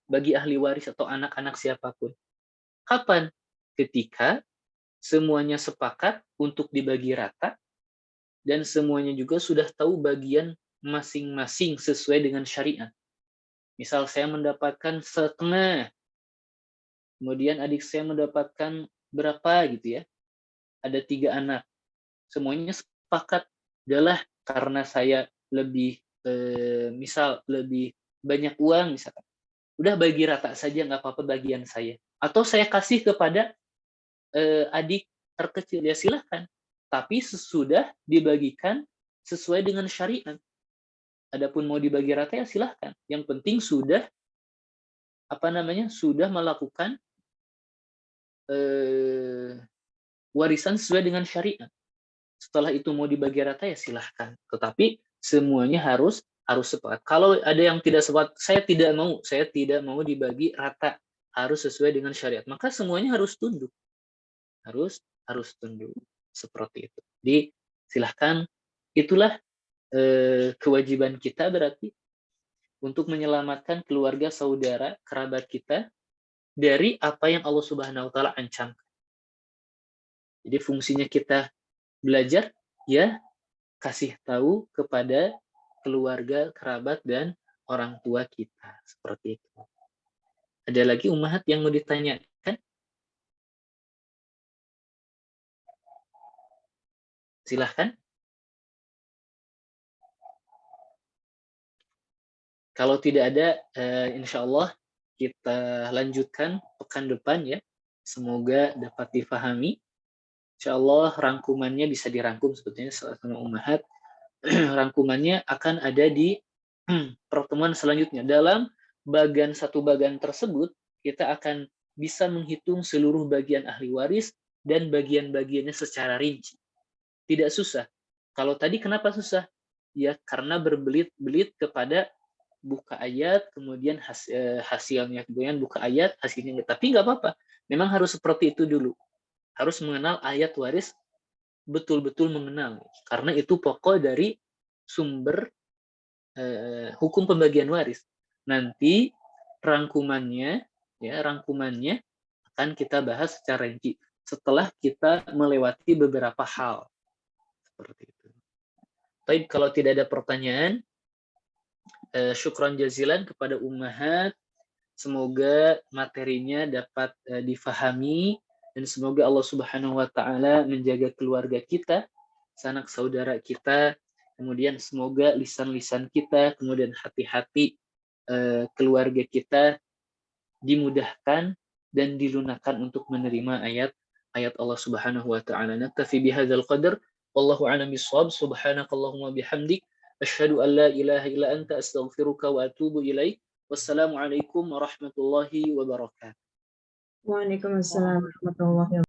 Bagi ahli waris atau anak-anak siapapun. Kapan? Ketika semuanya sepakat untuk dibagi rata, dan semuanya juga sudah tahu bagian masing-masing sesuai dengan syariat. Misal saya mendapatkan setengah, kemudian adik saya mendapatkan berapa gitu ya. Ada 3 anak. Semuanya sepakat, adalah karena saya lebih misal lebih banyak uang misalkan. Udah bagi rata saja, nggak apa-apa bagian saya. Atau saya kasih kepada adik terkecil, ya silahkan. Tapi sesudah dibagikan sesuai dengan syariat. Adapun mau dibagi rata ya silahkan. Yang penting sudah sudah melakukan warisan sesuai dengan syariat. Setelah itu mau dibagi rata ya silahkan. Tetapi semuanya harus sepakat. Kalau ada yang tidak sepakat, saya tidak mau dibagi rata, harus sesuai dengan syariat. Maka semuanya harus tunduk. Harus tunduk seperti itu. Jadi silahkan, itulah kewajiban kita berarti untuk menyelamatkan keluarga, saudara, kerabat kita dari apa yang Allah Subhanahu wa taala ancamkan. Jadi fungsinya kita belajar ya kasih tahu kepada keluarga, kerabat, dan orang tua kita. Seperti itu. Ada lagi ummahat yang mau ditanyakan? Silahkan. Kalau tidak ada, insya Allah kita lanjutkan pekan depan ya. Semoga dapat difahami. Insya Allah rangkumannya bisa dirangkum sebetulnya sama ummahat. Rangkumannya akan ada di pertemuan selanjutnya. Dalam satu bagian tersebut, kita akan bisa menghitung seluruh bagian ahli waris dan bagian-bagiannya secara rinci. Tidak susah. Kalau tadi kenapa susah? Ya karena berbelit-belit kepada buka ayat, kemudian hasilnya, kemudian buka ayat, hasilnya. Tapi nggak apa-apa. Memang harus seperti itu dulu. Harus mengenal ayat waris, betul-betul mengenal. Karena itu pokok dari sumber hukum pembagian waris. Nanti rangkumannya akan kita bahas secara rinci setelah kita melewati beberapa hal. Seperti itu. Baik, kalau tidak ada pertanyaan, syukran jazilan kepada ummahat Semoga materinya dapat difahami, dan semoga Allah Subhanahu wa taala menjaga keluarga kita, sanak saudara kita, kemudian semoga lisan-lisan kita, kemudian hati-hati keluarga kita dimudahkan dan dilunakkan untuk menerima ayat Allah Subhanahu wa taala. Naktafi bihadzal qadar, wallahu a'lam bissawab. Subhanakallahumma bihamdik, asyhadu an la ilaha illa anta, astaghfiruka wa atubu ilaik. Wassalamualaikum warahmatullahi wabarakatuh. Waalaikumsalam warahmatullahi wabarakatuh.